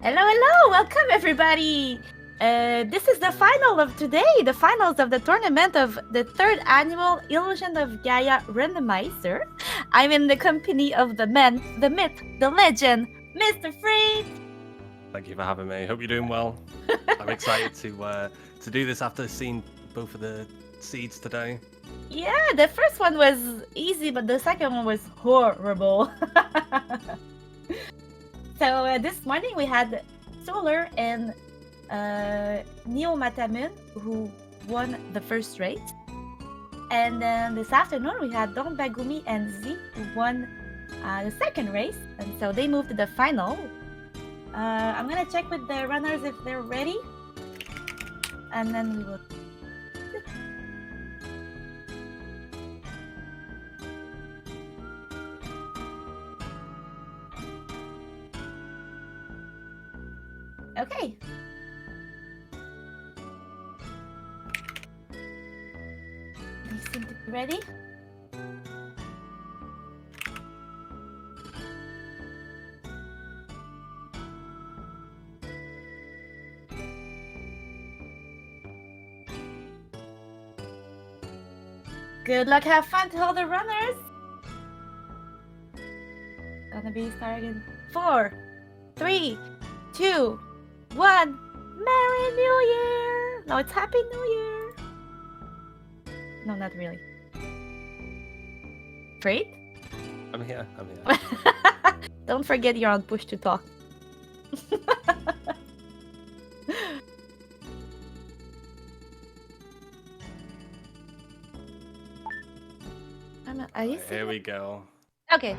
Hello, hello! Welcome, everybody! This is the final of today, the finals of the tournament of the 3rd annual Illusion of Gaia Randomizer. I'm in the company of the man, the myth, the legend, Mr. Free! Thank you for having me. Hope you're doing well. I'm excited to do this after seeing both of the seeds today. Yeah, the first one was easy, but the second one was horrible. So this morning we had Solar and Neomatamune who won the first race. And then this afternoon we had DontBaguMe and Z who won the second race. And so they moved to the final. I'm gonna check with the runners if they're ready. And then we will... Okay. They seem to be ready. Good luck, have fun to all the runners. Gonna be starting in 4, 3, 2, 1. Merry New Year! No, it's Happy New Year! No, not really. Afraid? I'm here. Don't forget you're on push to talk. Here we go. Okay.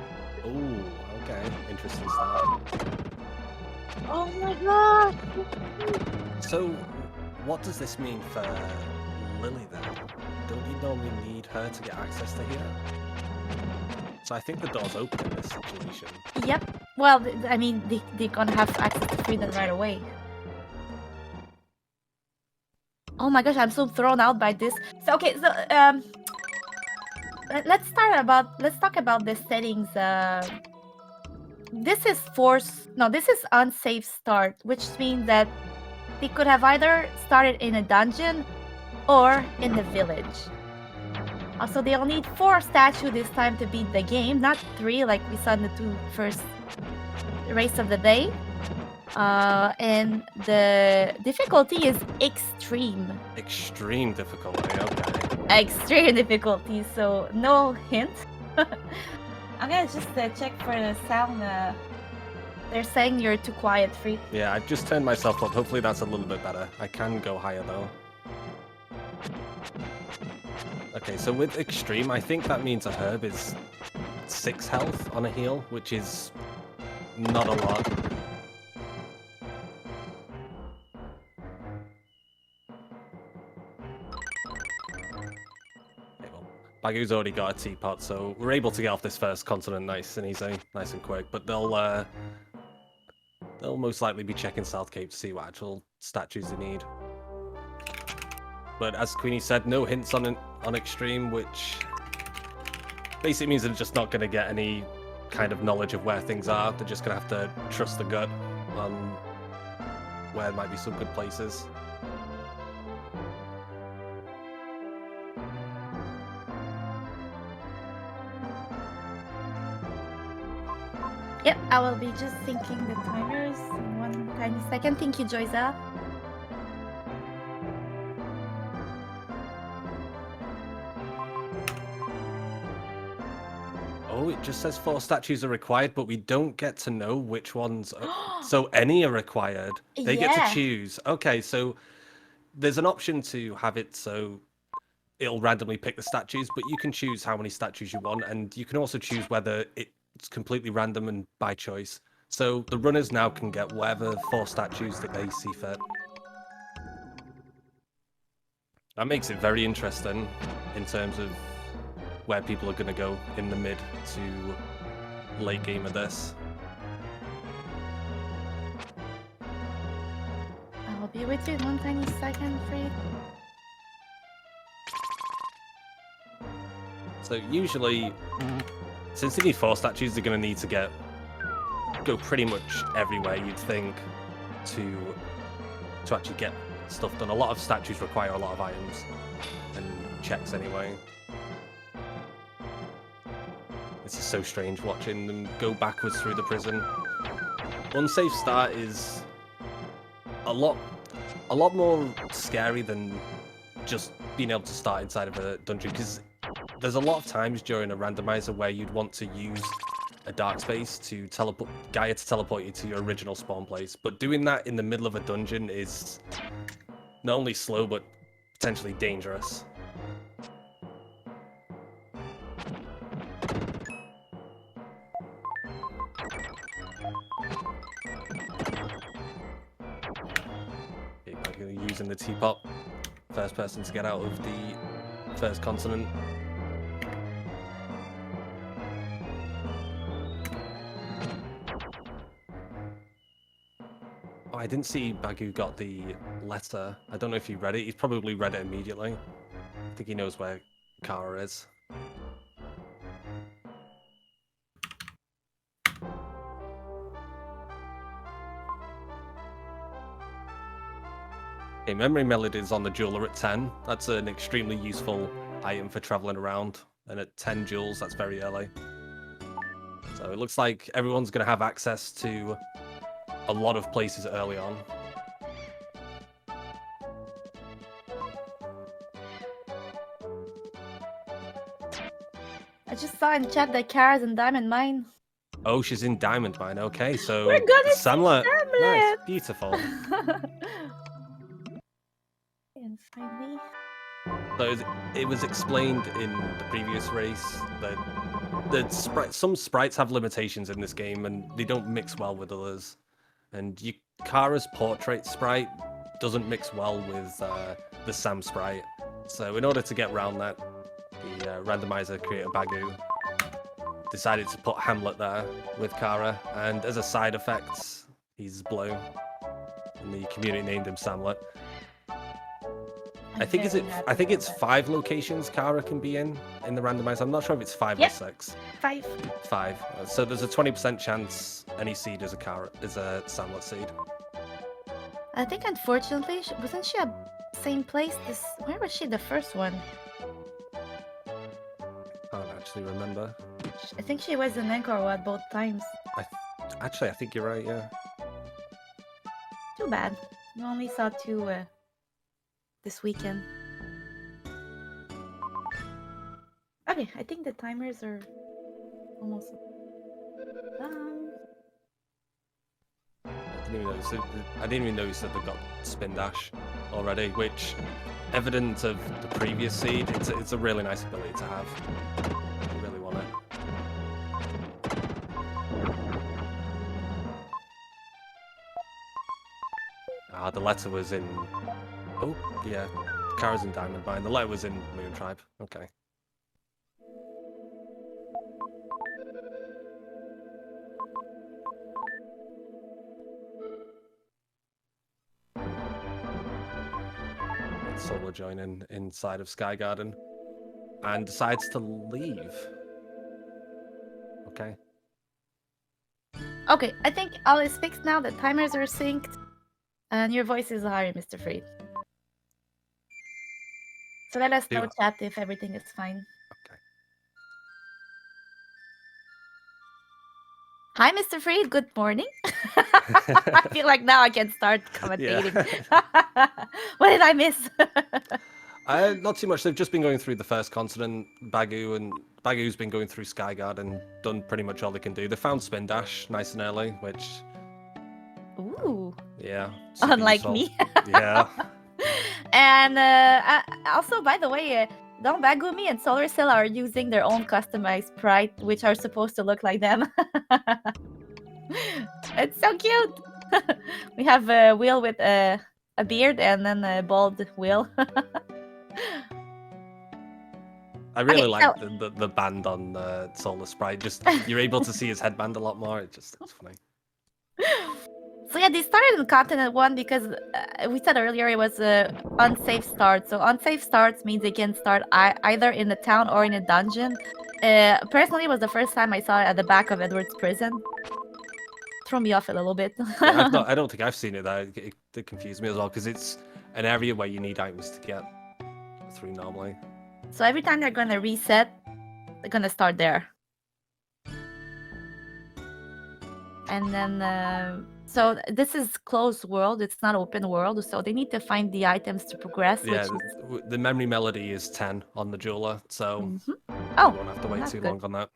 Ooh, okay. Interesting start. Oh my god! So, what does this mean for Lily then? Don't you normally need her to get access to here? So I think the door's open in this situation. Yep. Well, I mean, they're gonna have access to freedom right away. Oh my gosh, I'm so thrown out by this. So okay, so let's talk about the settings. This is unsafe start, which means that they could have either started in a dungeon or in the village. Also, they'll need 4 statues this time to beat the game, not 3 like we saw in the 2 first race of the day. And the difficulty is extreme. Extreme difficulty, okay. Extreme difficulty, so no hint. I'm gonna just check for the sound. They're saying you're too quiet, Free. Yeah, I've just turned myself up. Hopefully that's a little bit better. I can go higher though. Okay, so with extreme, I think that means a herb is 6 health on a heal, which is not a lot. Bagu's already got a teapot, so we're able to get off this first continent nice and easy, nice and quick. But they'll most likely be checking South Cape to see what actual statues they need. But as Queenie said, no hints on extreme, which basically means they're just not going to get any kind of knowledge of where things are. They're just going to have to trust the gut on where might be some good places. Yep, I will be just syncing the timers in 1 tiny second. Thank you, Joyza. Oh, it just says 4 statues are required, but we don't get to know which ones are... So any are required. They get to choose. Okay, so there's an option to have it so it'll randomly pick the statues, but you can choose how many statues you want, and you can also choose whether it's completely random and by choice. So the runners now can get whatever 4 statues that they see fit. That makes it very interesting in terms of where people are going to go in the mid to late game of this. I'll be with you in 1 tiny second, Free. So usually, since they need 4 statues, they're going to need to go pretty much everywhere, you'd think. to actually get stuff done. A lot of statues require a lot of items and checks anyway. This is so strange watching them go backwards through the prison. Unsafe start is a lot more scary than just being able to start inside of a dungeon, because there's a lot of times during a randomizer where you'd want to use a dark space to teleport Gaia to teleport you to your original spawn place, but doing that in the middle of a dungeon is not only slow but potentially dangerous. Okay, using the teapot, first person to get out of the first continent. Oh, I didn't see Bagu got the letter. I don't know if he read it. He's probably read it immediately. I think he knows where Kara is. Okay, memory melodies on the jeweler at 10. That's an extremely useful item for traveling around. And at 10 jewels, that's very early. So it looks like everyone's going to have access to a lot of places early on. I just saw in chat that Kara's in Diamond Mine. Oh, she's in Diamond Mine. Okay, so we're gonna Samlet. see Nice, beautiful. And finally, So it was explained in the previous race that some sprites have limitations in this game and they don't mix well with others. And Kara's portrait sprite doesn't mix well with the Sam sprite. So in order to get around that, the randomizer creator Bagu decided to put Hamlet there with Kara, and as a side effect, he's blue. And the community named him Samlet. I think it's 5 locations Kara can be in the randomizer. I'm not sure if it's 5 or 6. 5. 5. So there's a 20% chance any seed is a Samlet seed. I think unfortunately, wasn't she at same place? Where was she the first one? I don't actually remember. I think she was in Angkor at both times. I think you're right. Yeah. Too bad. We only saw 2 this weekend. Okay, I think the timers are almost done. I didn't even notice that they've got spin dash already, which, evident of the previous seed, it's a really nice ability to have. I really want it. The letter was in... Oh, yeah. Kara's in Diamond Mine. The letter was in Moon Tribe. Okay. Solo joining inside of Sky Garden and decides to leave. Okay. Okay, I think all is fixed now. The timers are synced. And your voice is higher, Mr. Freed. So let us know, chat, if everything is fine. Okay. Hi, Mr. Freed. Good morning. I feel like now I can start commentating. Yeah. What did I miss? Not too much. They've just been going through the first continent. Bagu's been going through Skyguard and done pretty much all they can do. They found Spin Dash nice and early, which... Ooh. Yeah. Unlike me. Yeah. And also, by the way, DontBaguMe and solarcell are using their own customized sprite, which are supposed to look like them. It's so cute. We have a wheel with a beard and then a bald wheel. I really like the band on Solar Sprite. Just you're able to see his headband a lot more. It's funny. So yeah, they started in Continent 1 because we said earlier it was a unsafe start. So unsafe starts means they can start either in a town or in a dungeon. Personally, it was the first time I saw it at the back of Edward's prison. throw me off a little bit. Yeah, I don't think I've seen it there. It confused me as well because it's an area where you need items to get through normally. So every time they're gonna reset, they're gonna start there. And then, so this is closed world. It's not open world. So they need to find the items to progress. Yeah, which the memory melody is 10 on the jeweler, so you won't have to wait too good. long on that.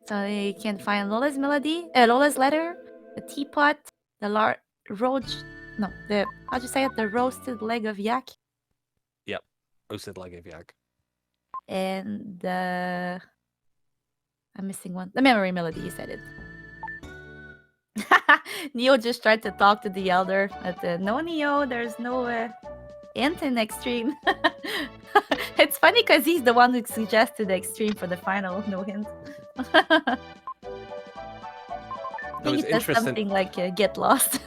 So they can find Lola's melody, Lola's letter, the teapot, the how'd you say it? The roasted leg of yak. Yep, roasted leg of yak. And I'm missing one. The memory melody, you said it. Neo just tried to talk to the elder. No, Neo, there's no int in extreme. It's funny because he's the one who suggested the extreme for the final. No hint. He says something like get lost.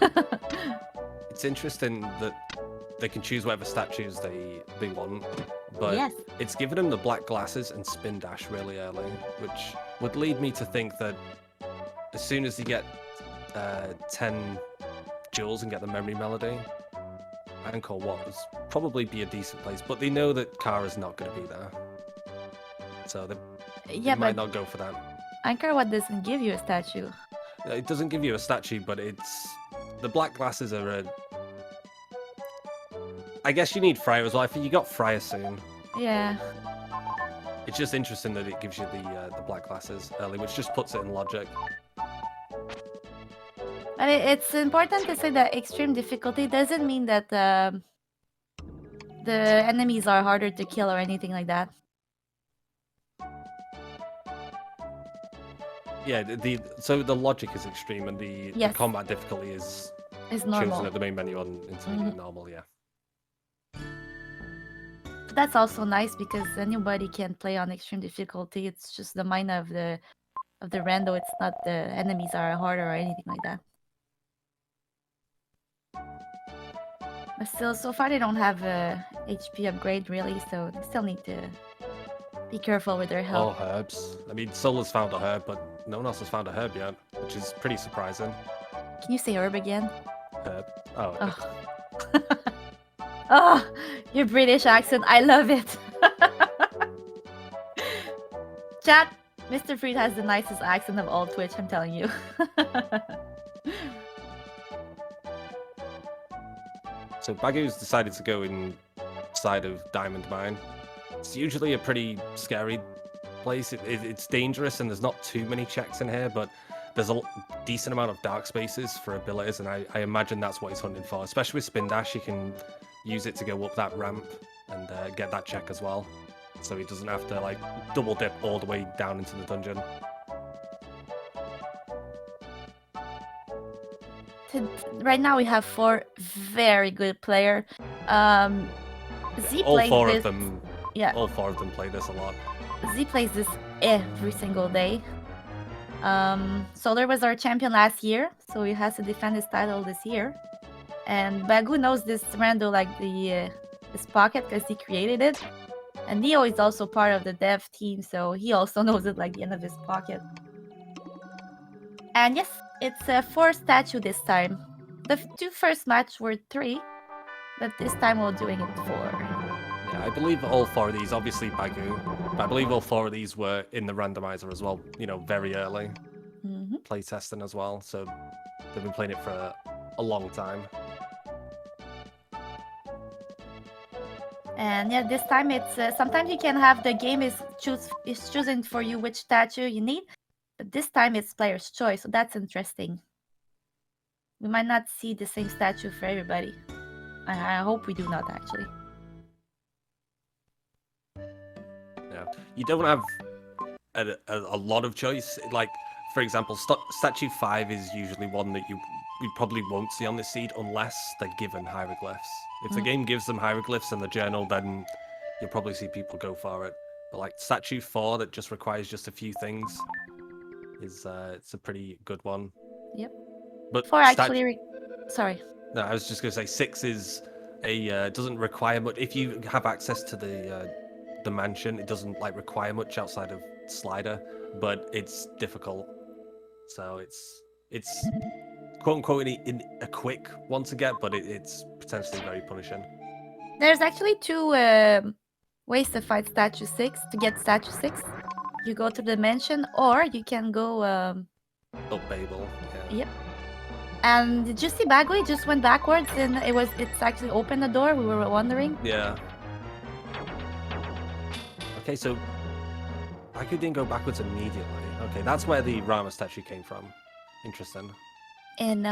It's interesting that they can choose whatever statues they want, but yes. It's given them the black glasses and spin dash really early, which would lead me to think that as soon as you get 10 jewels and get the memory melody, Angkor Wat would probably be a decent place, but they know that Kara's not going to be there, so they might not go for that. Angkor Wat doesn't give you a statue. It doesn't give you a statue, but the black glasses are I guess you need Freya as well. I think you got Freya soon. Yeah. It's just interesting that it gives you the black glasses early, which just puts it in logic. But it's important to say that extreme difficulty doesn't mean that the enemies are harder to kill or anything like that. Yeah, so the logic is extreme and the combat difficulty is normal. Chosen at the main menu on intermediate and normal, yeah. But that's also nice because anybody can play on extreme difficulty. It's just the mind of the rando. It's not the enemies are harder or anything like that. But still, so far they don't have a HP upgrade really, so they still need to be careful with their health. Oh, herbs. I mean, Solar's found a herb, but no one else has found a herb yet, which is pretty surprising. Can you say herb again? Herb. Oh, okay. Oh, your British accent. I love it. Chat, Mr. Freed has the nicest accent of all Twitch, I'm telling you. So Bagu's decided to go inside of Diamond Mine. It's usually a pretty scary place. It's dangerous and there's not too many checks in here, but there's a decent amount of dark spaces for abilities, and I imagine that's what he's hunting for. Especially with Spin Dash, you can use it to go up that ramp and get that check as well. So he doesn't have to like double dip all the way down into the dungeon. Right now we have 4 very good players. Z all plays four this, of them. Yeah. All 4 of them play this a lot. Z plays this every single day. Solar was our champion last year, so he has to defend his title this year. And Bagu knows this rando like his pocket because he created it. And Neo is also part of the dev team, so he also knows it like the end of his pocket. And yes, it's a 4 statue this time. The 2 first match were 3, but this time we're doing it 4. Yeah, I believe all 4 of these, obviously Bagu, but I believe all 4 of these were in the randomizer as well, you know, very early. Play testing as well, so they've been playing it for a long time. And yeah, this time it's sometimes you can have the game is choosing for you which statue you need, but this time it's player's choice, so that's interesting. We might not see the same statue for everybody. I hope we do not actually. Yeah, you don't have a lot of choice. Like, for example, statue 5 is usually one that we probably won't see on this seed unless they're given hieroglyphs. If the game gives them hieroglyphs in the journal, then you'll probably see people go for it. But like statue 4 that just requires just a few things is it's a pretty good one. Yep. But 4 actually sorry. No, I was just gonna say 6 is doesn't require much. If you have access to the mansion, it doesn't like require much outside of slider, but it's difficult. So it's it's quote unquote in a quick one to get, but it's potentially very punishing. There's actually two ways to fight Statue 6 to get Statue 6. You go to the dimension, or you can go. Oh, Babel. Yeah. Yep. And did you see Bagway just went backwards and it's actually opened the door? We were wondering. Yeah. Okay, so Bagu didn't go backwards immediately. Okay, that's where the Rama statue came from. Interesting. And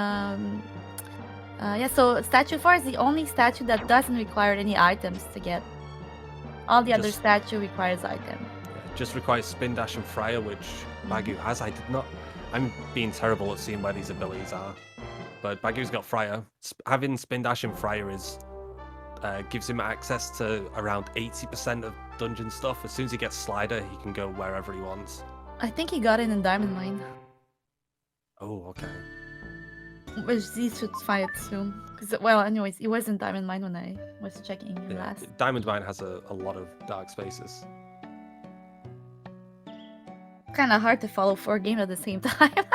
yeah, so statue 4 is the only statue that doesn't require any items to get. All the other statue requires item. Yeah, just requires spin dash and fryer, which Bagu has. I did not. I'm being terrible at seeing where these abilities are. But Bagu's got Fryer. Having Spin Dash and Fryer gives him access to around 80% of dungeon stuff. As soon as he gets Slider, he can go wherever he wants. I think he got it in Diamond Mine. Oh, okay. Which Z should find it soon. Well, anyways, it was in Diamond Mine when I was checking last. Diamond Mine has a lot of dark spaces. Kind of hard to follow 4 games at the same time.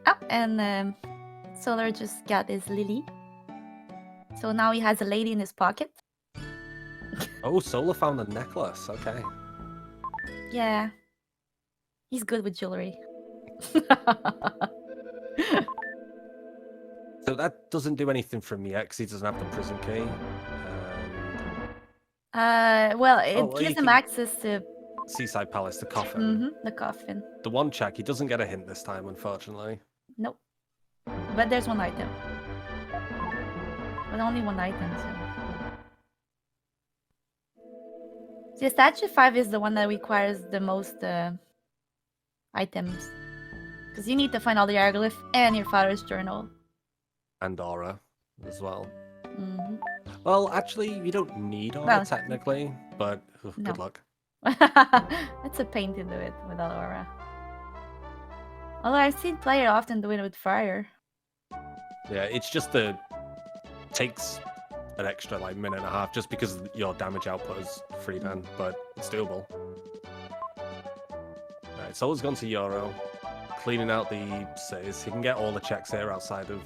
Oh, and Solar just got his Lily. So now he has a lady in his pocket. Oh, Solar found a necklace. Okay. Yeah. He's good with jewelry. So that doesn't do anything for me yet because he doesn't have the prison key. Well, it gives him access to Seaside Palace, the coffin. Mm-hmm, the coffin. The one check, he doesn't get a hint this time, unfortunately. Nope. But there's one item. But only one item, so. See, Statue 5 is the one that requires the most items. Because you need to find all the hieroglyph and your father's journal. And aura as well. Mm-hmm. Well, actually, you don't need aura technically, but good luck. It's a pain to do it without aura. Although I've seen player often do it with Friar. Yeah, it's just takes an extra like minute and a half just because your damage output is free then, but it's doable. Alright, Solar's gone to Euro, cleaning out the cities. He can get all the checks here outside of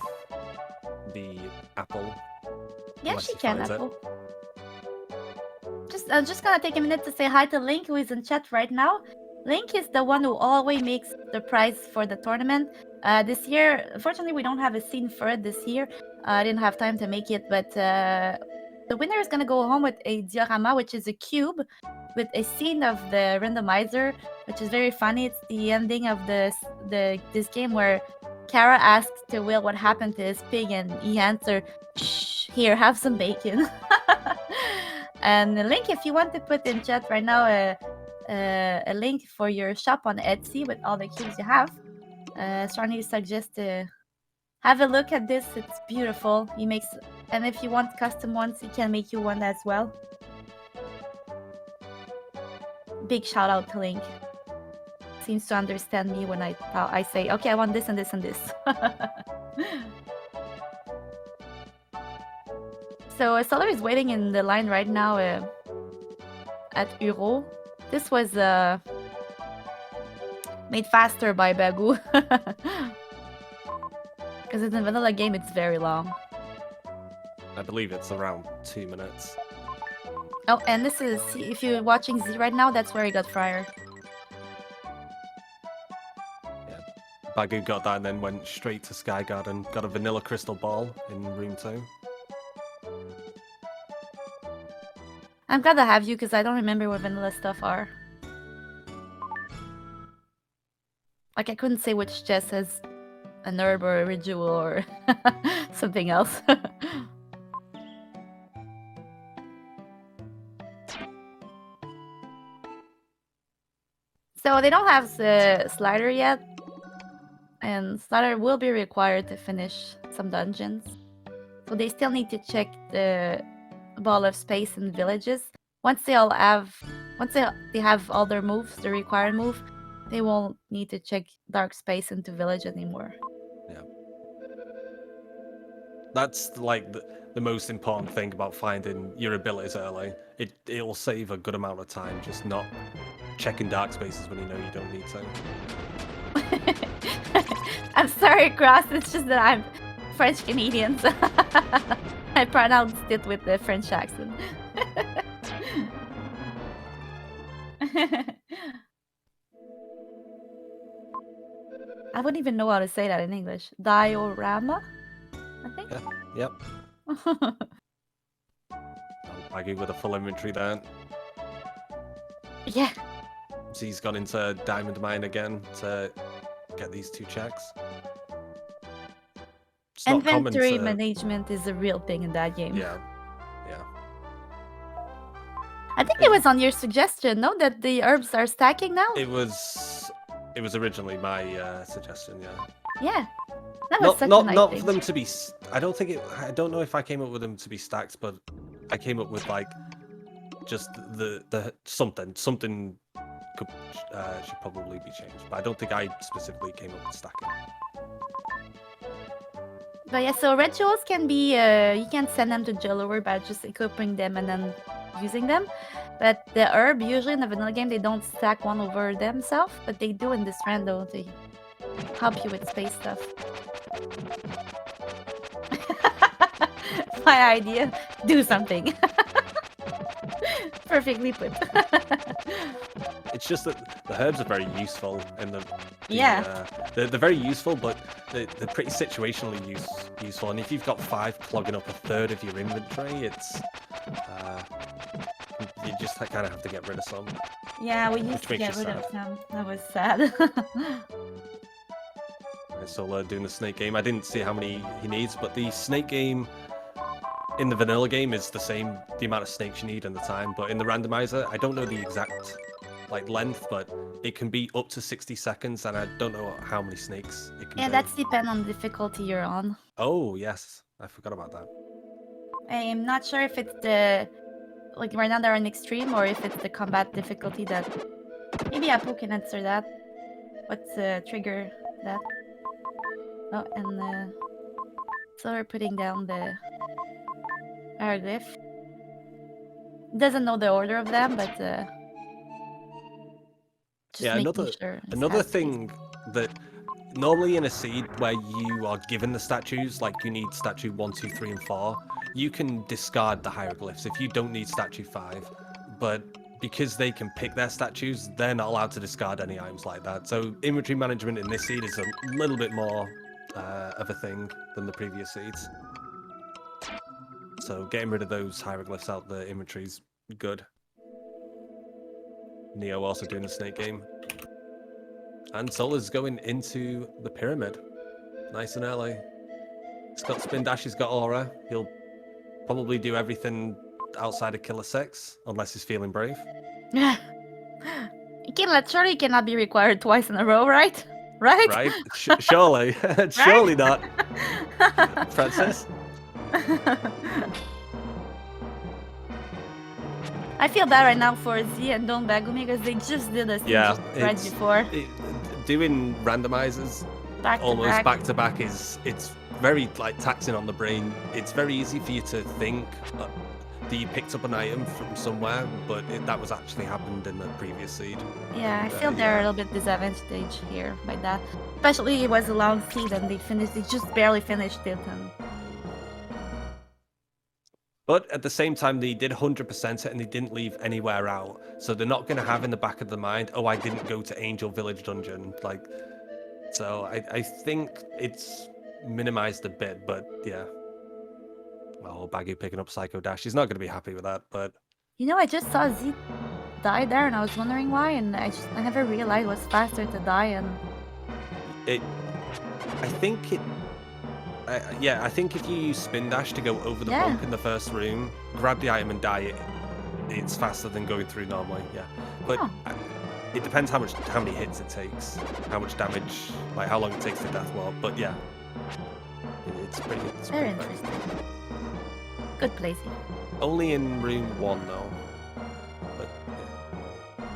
the apple. Yeah, she can, Apple. I'm just gonna take a minute to say hi to Link, who is in chat right now. Link is the one who always makes the prize for the tournament. This year, unfortunately, we don't have a scene for it this year. I didn't have time to make it, but the winner is gonna go home with a diorama, which is a cube with a scene of the randomizer, which is very funny. It's the ending of this game where Kara asked to Will what happened to his pig, and he answered, "Shh, here, have some bacon." And Link, if you want to put in chat right now a link for your shop on Etsy with all the cubes you have, strongly suggest to have a look at this. It's beautiful. He makes, and if you want custom ones, he can make you one as well. Big shout out to Link. Seems to understand me when I say, okay, I want this and this and this. So Solar is waiting in the line right now at Uro. This was made faster by Bagu. Because in the vanilla game, it's very long. I believe it's around 2 minutes. Oh, and this is, if you're watching Z right now, that's where he got Friar. Yeah, Bagu got that and then went straight to Sky Garden. Got a vanilla crystal ball in room 2. I'm glad to have you because I don't remember what vanilla stuff are. Like, I couldn't say which chest has an herb or a ritual or something else. So they don't have the slider yet, and slider will be required to finish some dungeons. So they still need to check the ball of space in villages. Once they have all their moves, the required move, they won't need to check dark space into village anymore. Yeah. That's like the most important thing about finding your abilities early. it'll save a good amount of time just not checking dark spaces when you know you don't need to. I'm sorry, Cross. It's just that I'm French Canadian, so I pronounced it with the French accent. I wouldn't even know how to say that in English. Diorama, I think. Yeah. Yep. Maggie with a full inventory there. Yeah. Z's gone into Diamond Mine again to get these 2 checks. It's not Inventory common to... management is a real thing in that game. Yeah. I think it was on your suggestion, no? That the herbs are stacking now? It was originally my suggestion, yeah. Yeah. That was such a nice not thing. for them to be... I don't know if I came up with them to be stacked, but I came up with like just the something should probably be changed, but I don't think I specifically came up with stacking. But yeah, so rituals can be you can send them to Jellower by just equipping them and then using them. But the herb usually in the vanilla game they don't stack one over themselves, but they do in this rando. They help you with space stuff. My idea, do something. Perfectly put. It's just that the herbs are very useful, and they're very useful, but they're pretty situationally useful. And if you've got 5 clogging up a third of your inventory, it's you just kind of have to get rid of some. Yeah, we used to get rid of some. That was sad. Solar doing the snake game. I didn't see how many he needs, but the snake game in the vanilla game is the same, the amount of snakes you need and the time. But in the randomizer, I don't know the exact length, but it can be up to 60 seconds, and I don't know how many snakes it can be. Yeah, that's depend on the difficulty you're on. Oh yes, I forgot about that. I'm not sure if it's the right now they're on extreme or if it's the combat difficulty that maybe Apu can answer that. What's trigger that? Oh, and so we're putting down the hieroglyph. Doesn't know the order of them, but just yeah, another thing that normally in a seed where you are given the statues, like you need statue 1, 2, 3, and 4, you can discard the hieroglyphs if you don't need statue 5. But because they can pick their statues, they're not allowed to discard any items like that. So inventory management in this seed is a little bit more of a thing than the previous seeds. So getting rid of those hieroglyphs out the inventory is good. Neo also doing the snake game. And Solar's going into the pyramid. Nice and early. He's got spin dash, he's got aura. He'll probably do everything outside of Killer 6, unless he's feeling brave. Surely it cannot be required twice in a row, right? Right? Right? Surely. Surely not. Francis? I feel bad right now for Z and DontBaguMe because they just did this right before. Doing randomizers almost back to back it's very taxing on the brain. It's very easy for you to think that you picked up an item from somewhere, but that was actually happened in the previous seed. Yeah, I feel they're a little bit disadvantaged here by that. Especially it was a long seed and they just barely finished it. But at the same time, they did 100% it and they didn't leave anywhere out. So they're not going to have in the back of the mind, oh, I didn't go to Angel Village Dungeon. So I think it's minimized a bit, but yeah. Well, Baggy picking up Psycho Dash. He's not going to be happy with that, but... You know, I just saw Z die there and I was wondering why, and I never realized it was faster to die and... I think if you use Spin Dash to go over the bump in the first room, grab the item and die, it's faster than going through normally, yeah. But it depends how many hits it takes, how much damage, how long it takes to death warp, but yeah. It's pretty very interesting. Good placing. Only in room 1 though. But yeah.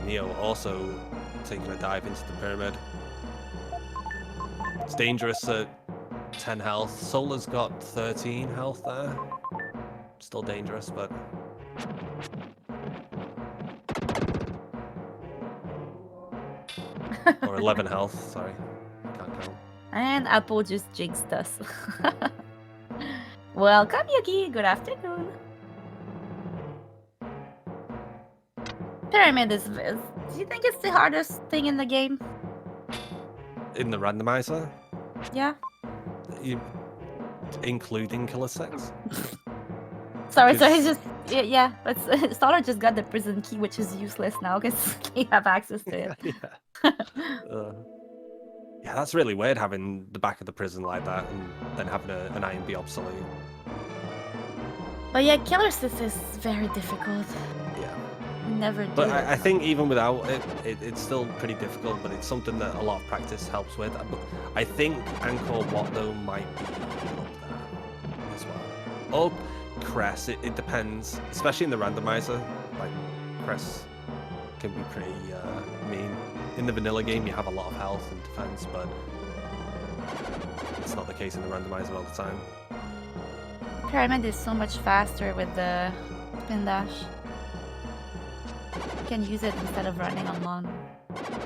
Neo also taking a dive into the pyramid. It's dangerous at 10 health. Solar's got 13 health there. Still dangerous, but... Or 11 health, sorry. Can't count. And Apple just jinxed us. Welcome, Yuki. Good afternoon. Pyramid is... Do you think it's the hardest thing in the game? In the randomizer? Yeah. Including Killer 6? Sorry, so he's just... Yeah, but Solar just got the prison key, which is useless now, because he have access to it. Yeah, that's really weird, having the back of the prison like that, and then having an iron be obsolete. But yeah, Killer 6 is very difficult. Yeah. Never do But it. I think even without it, it's still pretty difficult, but it's something that a lot of practice helps with. I think Angkor Wat, though, might be up there as well. Or Cress, it depends. Especially in the randomizer, like, Cress can be pretty mean. In the vanilla game, you have a lot of health and defense, but it's not the case in the randomizer all the time. Pyramid is so much faster with the spin dash. You can use it instead of running on long.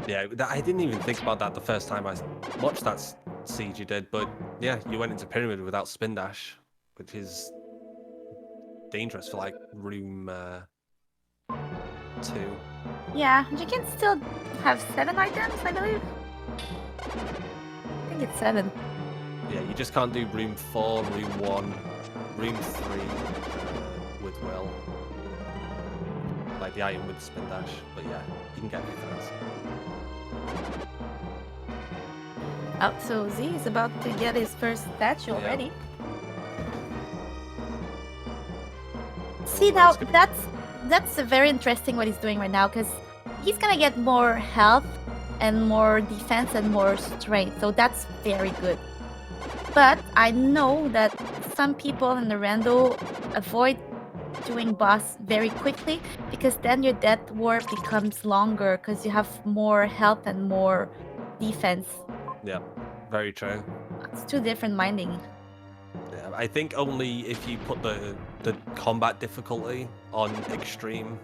Yeah, I didn't even think about that the first time I watched that siege you did, but yeah, you went into Pyramid without spin dash, which is dangerous for like room 2. Yeah, you can still have 7 items, I believe. I think it's 7. Yeah, you just can't do room 4, room 1, room 3 with Will. Like the item with spin dash, but yeah, you can get everything else. Oh, so Z is about to get his first statue already. See, now that's very interesting what he's doing right now, because he's gonna get more health and more defense and more strength, so that's very good. But I know that some people in the rando avoid doing boss very quickly, because then your death warp becomes longer because you have more health and more defense. Yeah, very true. It's 2 different minding. Yeah, I think only if you put the combat difficulty on extreme,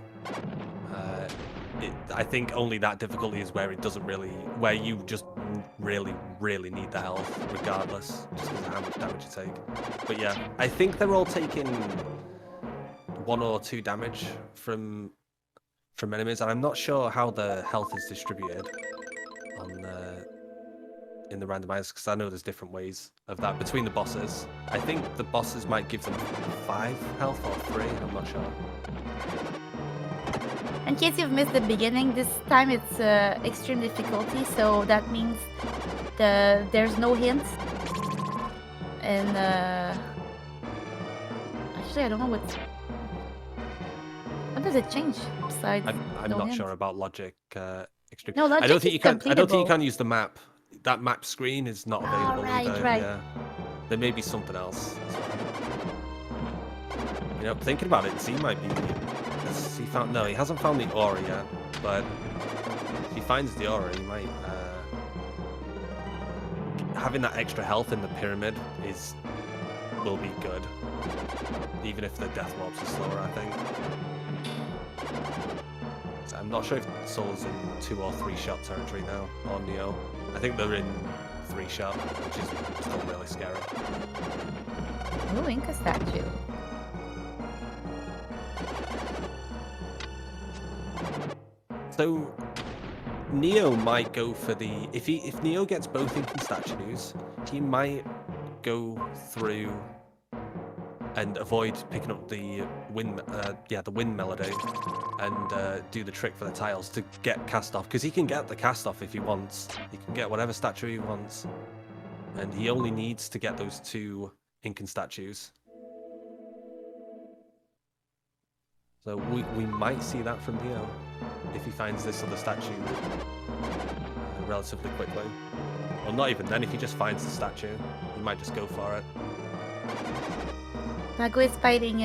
I think only that difficulty is where it doesn't really, where you just really need the health regardless, just because of how much damage you take. But yeah, I think they're all taking 1 or 2 damage from enemies, and I'm not sure how the health is distributed on in the randomizer, because I know there's different ways of that between the bosses. I think the bosses might give them 5 health or 3, I'm not sure. In case you've missed the beginning, this time it's extreme difficulty, so that means there's no hints. And actually, I don't know what does it change besides. I'm no not hints? sure about logic extreme. No, logic I don't think is you can. I don't think you completable. can use the map. That map screen is not available right, either. right. Yeah. There may be something else. You know, thinking about it, Z might be. He hasn't found the aura yet, but if he finds the aura, he might. Having that extra health in the pyramid will be good, even if the death warps are slower, I think. So I'm not sure if Soul's in 2 or 3 shot territory now, or Neo. I think they're in 3 shot, which is still really scary. Ooh, Inca statue. So Neo might go for the if Neo gets both Incan statues, he might go through and avoid picking up the wind melody and do the trick for the tiles to get cast off, because he can get the cast off if he wants. He can get whatever statue he wants, and he only needs to get those 2 Incan statues. So we might see that from Neo if he finds this other statue relatively quickly. Well, not even then. If he just finds the statue, he might just go for it. Bagu is fighting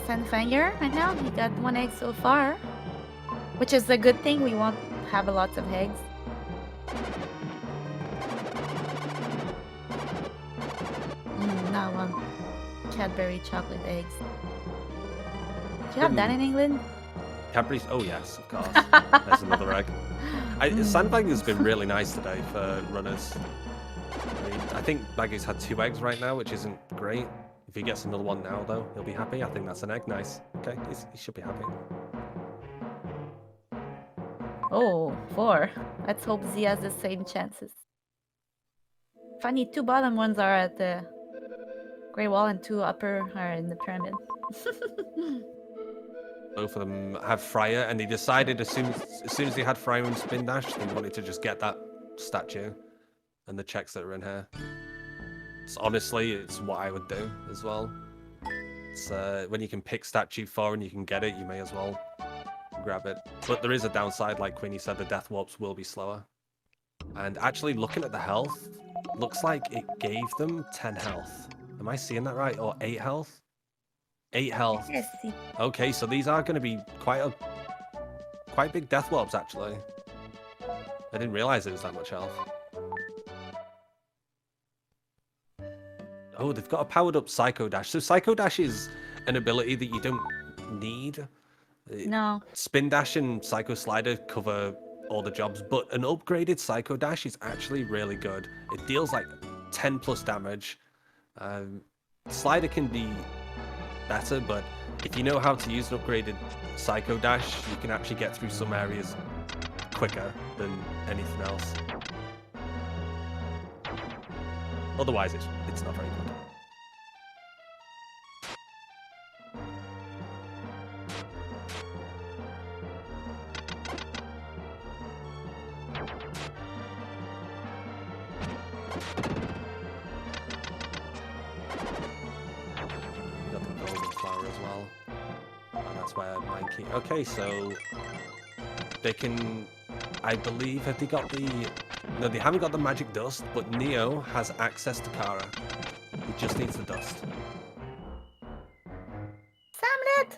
Sunfire right now. He got 1 egg so far, which is a good thing. We won't have a lot of eggs. Now 1 Cadbury chocolate eggs. Do you have that in England? Cadbury's. Oh yes, of course. There's another egg. Sandbag has been really nice today for runners. I think Baggy's had 2 eggs right now, which isn't great. If he gets another one now, though, he'll be happy. I think that's an egg. Nice. Okay, he should be happy. Oh, 4. Let's hope Z has the same chances. Funny, 2 bottom ones are at the Grey Wall and 2 upper are in the pyramid. Both of them have Fryer, and they decided as soon as they had Fryer and Spin Dash, they wanted to just get that statue and the checks that are in here. Honestly, it's what I would do as well. It's when you can pick statue 4 and you can get it, you may as well grab it. But there is a downside, like Queenie said, the death warps will be slower. And actually, looking at the health, looks like it gave them 10 health. Am I seeing that right? Or 8 health? 8 health. Yes. Okay, so these are going to be quite big death warps, actually. I didn't realize it was that much health. Oh, they've got a powered up Psycho Dash. So Psycho Dash is an ability that you don't need. No. Spin Dash and Psycho Slider cover all the jobs, but an upgraded Psycho Dash is actually really good. It deals like 10 plus damage. Slider can be better, but if you know how to use an upgraded Psycho Dash, you can actually get through some areas quicker than anything else. Otherwise, it's not very good. Okay, so they can, I believe, have they got the... No, they haven't got the magic dust, but Neo has access to Kara. He just needs the dust. Samlet!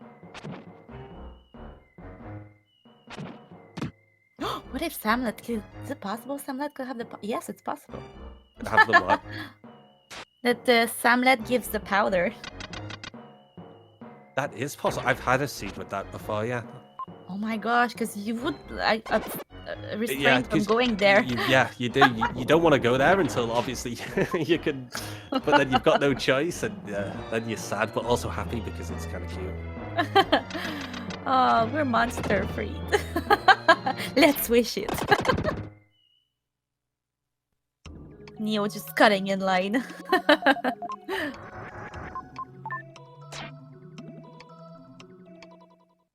What if Samlet could... Is it possible Samlet could have the... Yes, it's possible. Have the what? That the Samlet gives the powder. That is possible. I've had a seed with that before, yeah. Oh my gosh, because you would restrain from going there. You do. You don't want to go there until obviously you can, but then you've got no choice, and then you're sad but also happy because it's kind of cute. Oh, we're monster free. Let's wish it. Neo just cutting in line.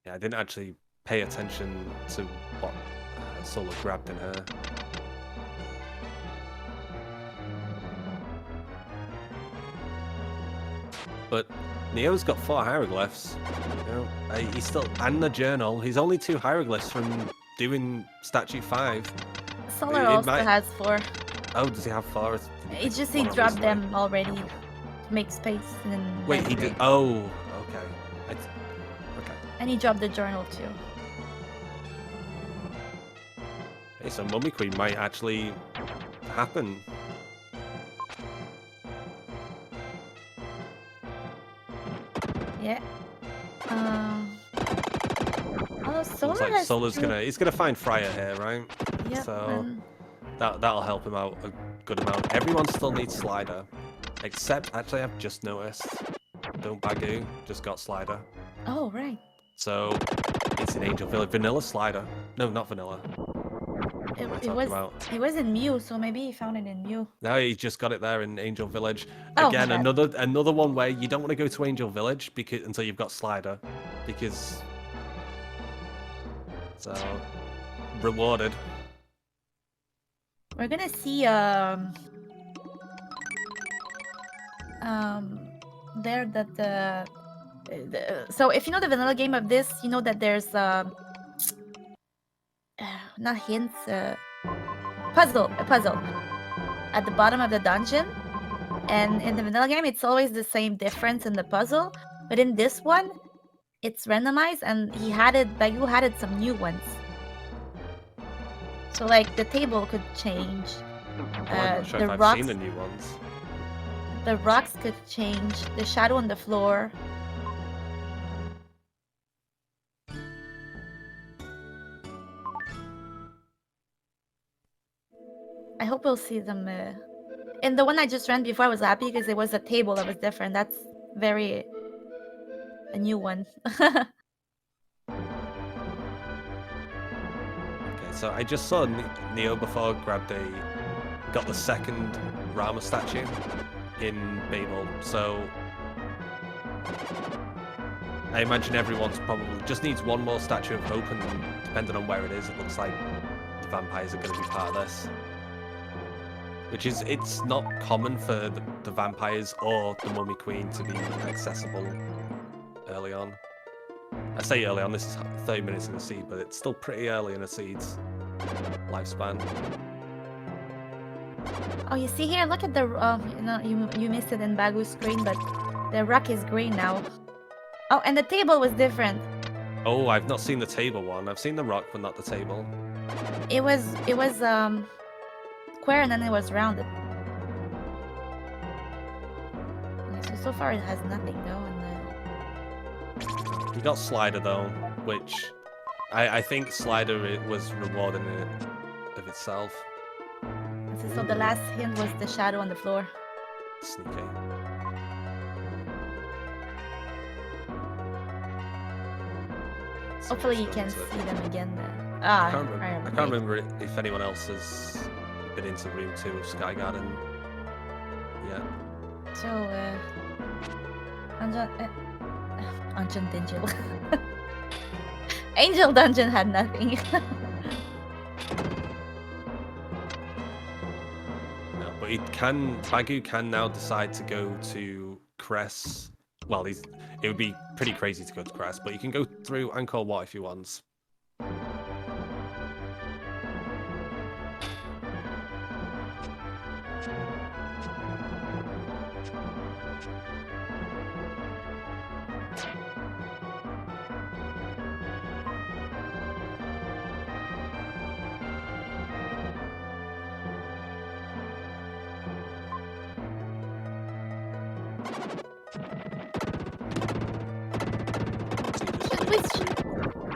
I didn't actually pay attention to what Solar grabbed in her. But Neo's got 4 hieroglyphs. You know, he's still, and the journal. He's only 2 hieroglyphs from doing statue 5. Solar also has 4. Oh, does he have 4? It's just he dropped them already to make space. And wait, he did. Oh, okay. And he dropped the journal too. Okay, so Mummy Queen might actually happen. Yeah. Oh, Solar like Solar's he's gonna find Fryer here, right? Yeah. So that'll help him out a good amount. Everyone still needs Slider, except actually I've just noticed DontBaguMe just got Slider. Oh right. So it's an Angel Village. Vanilla Slider. No, not Vanilla. It was in Mew, so maybe he found it in Mew. No, he just got it there in Angel Village. Oh, again, another one where you don't want to go to Angel Village until you've got Slider, because so rewarded. We're gonna see there that so if you know the vanilla game of this, you know that there's not hints, a puzzle at the bottom of the dungeon, and in the vanilla game it's always the same difference in the puzzle, but in this one it's randomized, and Bagu added some new ones. So like the table could change. I'm not sure if I've seen the new ones. The rocks could change. The shadow on the floor. I hope we'll see them. And the one I just ran before, I was happy because it was a table that was different. That's very a new one. Okay, so I just saw Neo before got the second Rama statue in Babel, so I imagine everyone's probably just needs one more statue of hope, and depending on where it is, it looks like the vampires are going to be part of this. Which is, it's not common for the vampires or the Mummy Queen to be accessible early on. I say early on, this is 30 minutes in the seed, but it's still pretty early in a seed's lifespan. Oh, you see here? Look at the you missed it in Bagu's screen, but the rock is green now. Oh, and the table was different. Oh, I've not seen the table one. I've seen the rock, but not the table. It was square and then it was rounded. So far it has nothing though. You got Slider though, which I think Slider was rewarding it of itself. So the last hint was the shadow on the floor. Sneaky. Hopefully you can see them again then. I can't remember if anyone else has been into room 2 of Sky Garden yet. So, Dungeon Angel. Angel Dungeon had nothing. No, but Bagu can now decide to go to Cress. Well, it would be pretty crazy to go to Cress, but you can go through Angkor Wat if you want.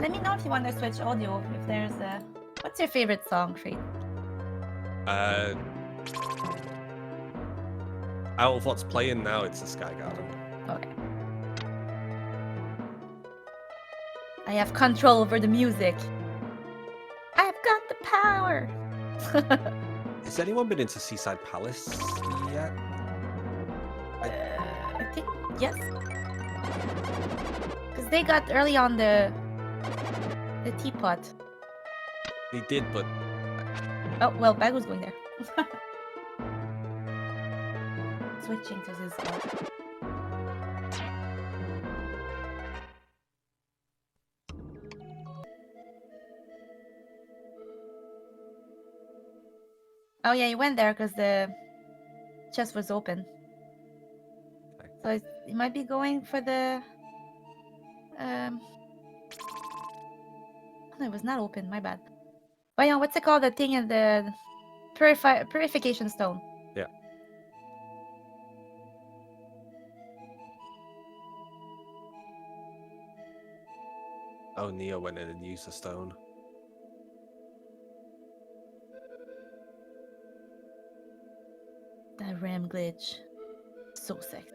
Let me know if you want to switch audio. If there's a, what's your favorite song, Treat? Out of what's playing now, it's the Sky Garden. Okay. I have control over the music. I've got the power. Has anyone been into Seaside Palace yet? I think yes. Because they got early on the teapot. They did, but... Oh, well, Bagu's going there. Switching to this one. Oh yeah, you went there because the chest was open. So it might be going for the... No, it was not open, my bad. Oh yeah, what's it called? The thing in the purification stone. Yeah. Oh, Neo went in and used the stone. That RAM glitch. So sick.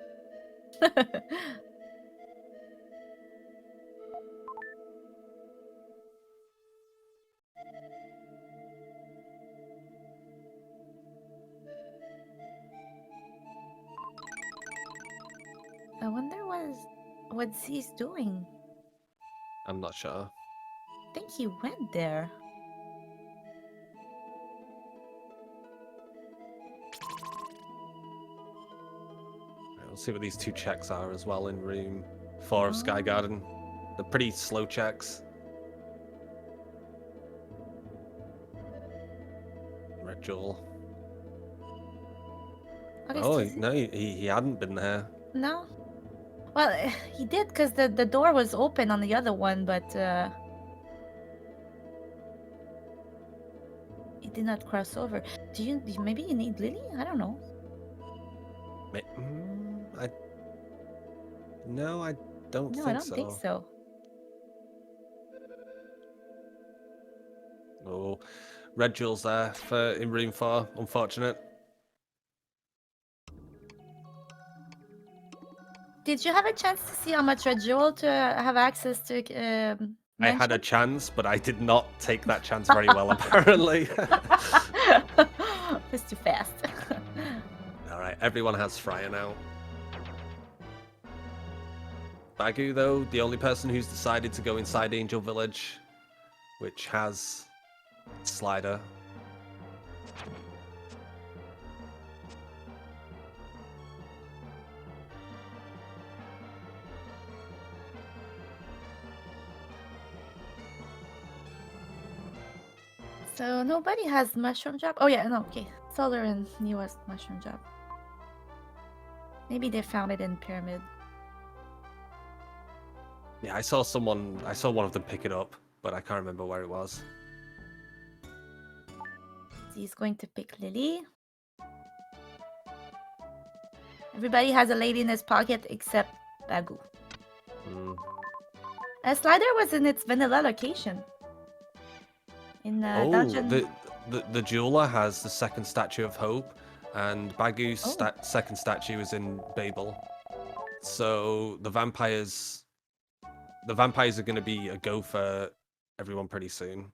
I wonder what Z's doing. I'm not sure. I think he went there. We'll see what these 2 checks are as well in room 4 of Sky Garden. They're pretty slow checks. Red Jewel. Okay, Oh, no, he hadn't been there. No? Well, he did because the door was open on the other one, but he did not cross over. Maybe you need Lily? I don't know. No, I don't think so. No, I don't think so. Oh, red jewels there in room 4. Unfortunate. Did you have a chance to see how much red jewel to have access to I had a chance, but I did not take that chance very well, apparently. It's too fast. Alright, everyone has Fryer now. Bagu, though, the only person who's decided to go inside Angel Village, which has Slider. So nobody has mushroom job? Oh yeah, no, okay. Solar and Neo has mushroom job. Maybe they found it in Pyramid. Yeah, I saw one of them pick it up, but I can't remember where it was. He's going to pick Lily. Everybody has a lady in his pocket except Bagu. Slider was in its vanilla location. In dungeon. The jeweler has the second statue of Hope, and Bagu's second statue is in Babel. So the vampires are going to be a go for everyone pretty soon.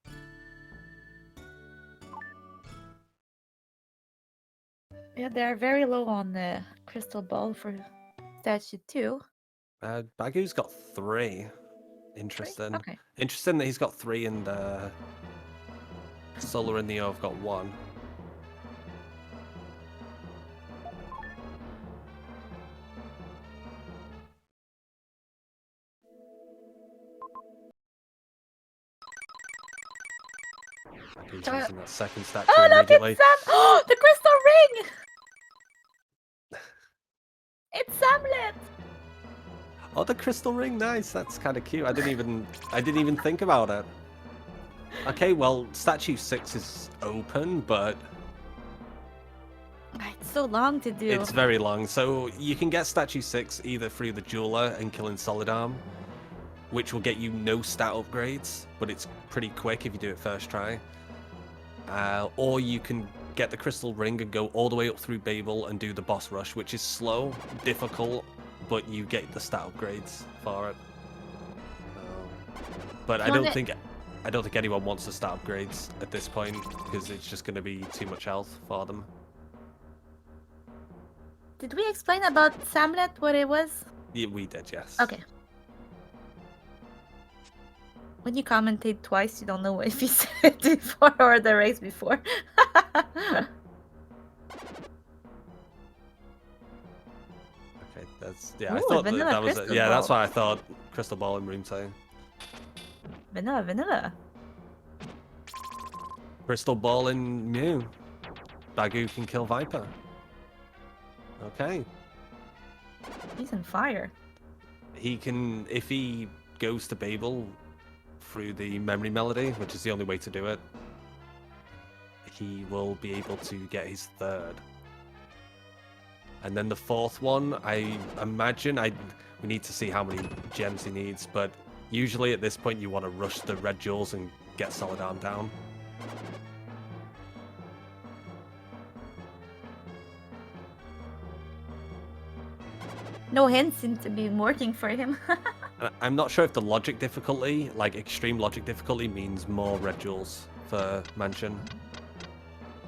Yeah, they're very low on the crystal ball for statue 2. Bagu's got 3. Interesting. Okay. Interesting that he's got 3 and Solar and Neo have got 1. Bagu's using that second statue immediately. Look, it's Sam! The crystal ring! It's Samlet! Oh, the crystal ring, nice. That's kind of cute. I didn't even think about it. Okay, well, statue 6 is open, but it's so long to do. It's very long. So you can get statue 6 either through the jeweler and killing Solid Arm, which will get you no stat upgrades, but it's pretty quick if you do it first try. Or you can get the crystal ring and go all the way up through Babel and do the boss rush, which is slow, difficult, but you get the stat upgrades for it. But I don't think anyone wants the stat upgrades at this point because it's just going to be too much health for them. Did we explain about Samlet, what it was? Yeah, we did, yes. Okay. When you commentate twice, you don't know if you said it before or the race before. Okay, I Ooh, thought that was it. Yeah, that's ball. why I thought crystal ball in room 2. Vanilla. Crystal ball in Mew. Bagu can kill Viper. Okay. He's on fire. He can, if he goes to Babel through the memory melody, which is the only way to do it, he will be able to get his 3rd. And then the 4th one, I imagine, we need to see how many gems he needs, but usually at this point you want to rush the red jewels and get Solid Arm down. No hints seem to be working for him. I'm not sure if the logic difficulty, like extreme logic difficulty, means more red jewels for Mansion.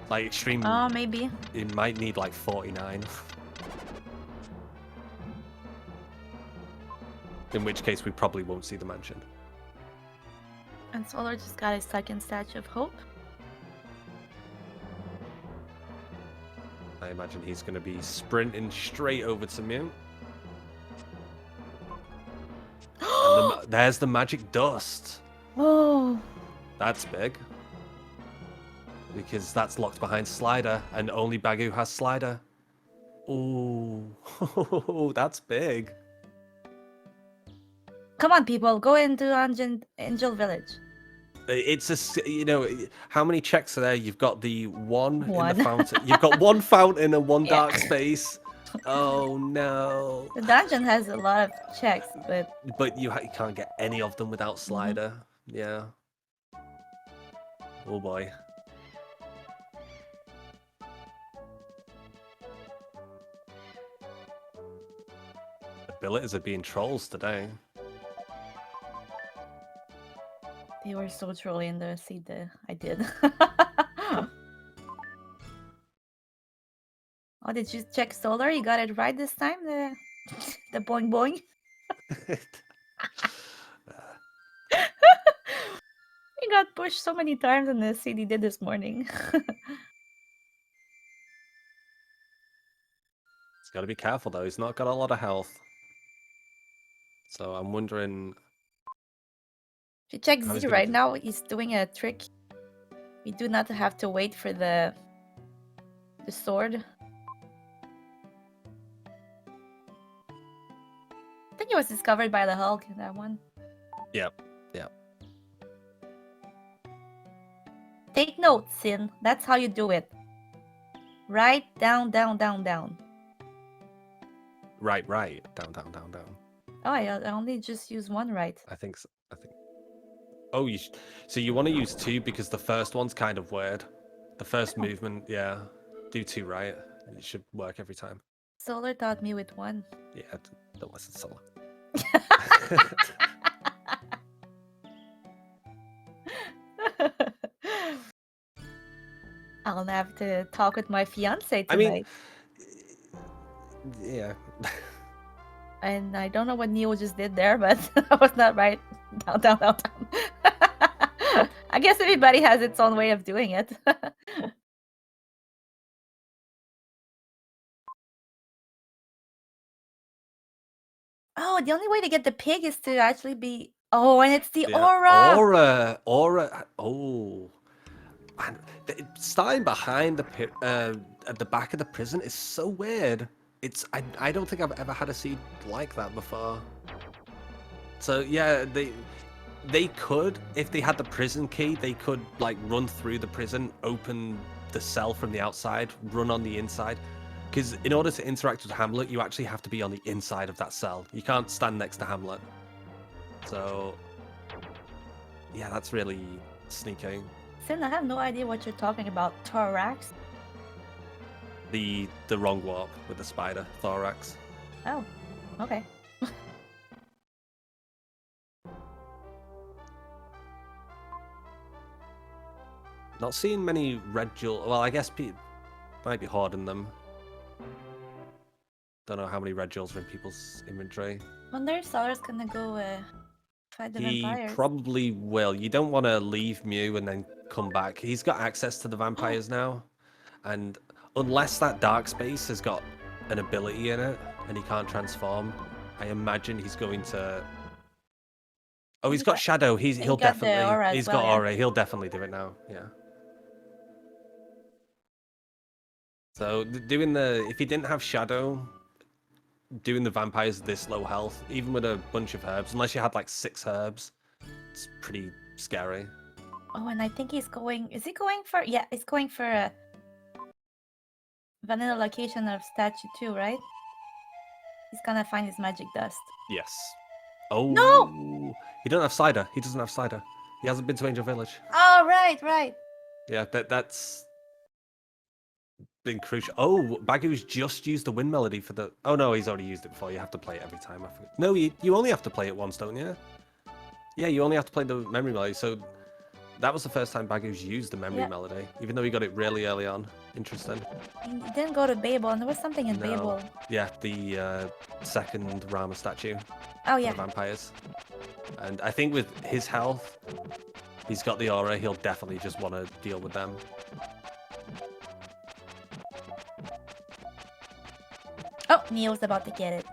Like extreme... Oh, maybe. It might need like 49. In which case we probably won't see the Mansion. And Solar just got his 2nd statue of Hope. I imagine he's going to be sprinting straight over to Mew. And there's the magic dust. Oh. That's big. Because that's locked behind Slider, and only Bagu has Slider. Ooh, that's big. Come on, people, go into Angel Village. It's how many checks are there? You've got the one in the fountain. You've got 1 fountain and 1 dark space. Oh no. The dungeon has a lot of checks, but you can't get any of them without Slider. Yeah. Oh boy. abilities are being trolls today. They were so trolly in the seed. I did. Oh, did you check solar? You got it right this time? The boing boing? He got pushed so many times in the seed he did this morning. He's got to be careful though. He's not got a lot of health. So I'm wondering. If you check Z right now, he's doing a trick. We do not have to wait for the sword. I think it was discovered by the Hulk, that one. Yep, yep. Take note, Sin. That's how you do it. Right, down, down, down, down. Right, down, down, down, down. Oh, I only just use one right. I think so. Oh, so you want to use two because the first one's kind of weird. The first movement, yeah. Do two right. It should work every time. Solar taught me with one. Yeah, don't listen to Solar. I'll have to talk with my fiance tonight. Yeah. And I don't know what Neo just did there, but I was not right. Down, down, down, down. I guess everybody has its own way of doing it. Oh, the only way to get the pig is to actually be... Oh, and it's the aura! Aura. Oh. And starting behind the at the back of the prison is so weird. I don't think I've ever had a seed like that before. So yeah, they could, if they had the prison key, they could like run through the prison, open the cell from the outside, run on the inside. Because in order to interact with Hamlet, you actually have to be on the inside of that cell. You can't stand next to Hamlet. So yeah, that's really sneaky. Sin, I have no idea what you're talking about. Thorax? The wrong warp with the spider, Thorax. Oh, okay. Not seeing many red jewels. Well, I guess might be hoarding them. Don't know how many red jewels are in people's inventory. Wonder if Solar's gonna go fight the vampires. He probably will. You don't want to leave Mew and then come back. He's got access to the vampires now. And unless that dark space has got an ability in it and he can't transform, I imagine he's going to... Oh, he's got Shadow. He'll definitely... He's got Aura. He'll definitely do it now. Yeah. So doing if he didn't have Shadow, doing the vampires this low health, even with a bunch of herbs, unless you had like 6 herbs, it's pretty scary. Oh, and I think he's going... Is he going for... Yeah, he's going for a vanilla location of statue 2, right? He's gonna find his magic dust. Yes. Oh. No! He doesn't have cider. He doesn't have cider. He hasn't been to Angel Village. Oh, right. Yeah, that's been crucial. Oh, Bagu's just used the wind melody for the... Oh, no, he's already used it before. You have to play it every time. I forget. No, you only have to play it once, don't you? Yeah, you only have to play the memory melody. So that was the first time Bagu's used the memory melody, even though he got it really early on. Interesting. He didn't go to Babel, and there was something in Babel. Yeah, the second Rama statue. Oh, yeah. The vampires. And I think with his health, he's got the aura. He'll definitely just want to deal with them. Oh, Neo's about to get it.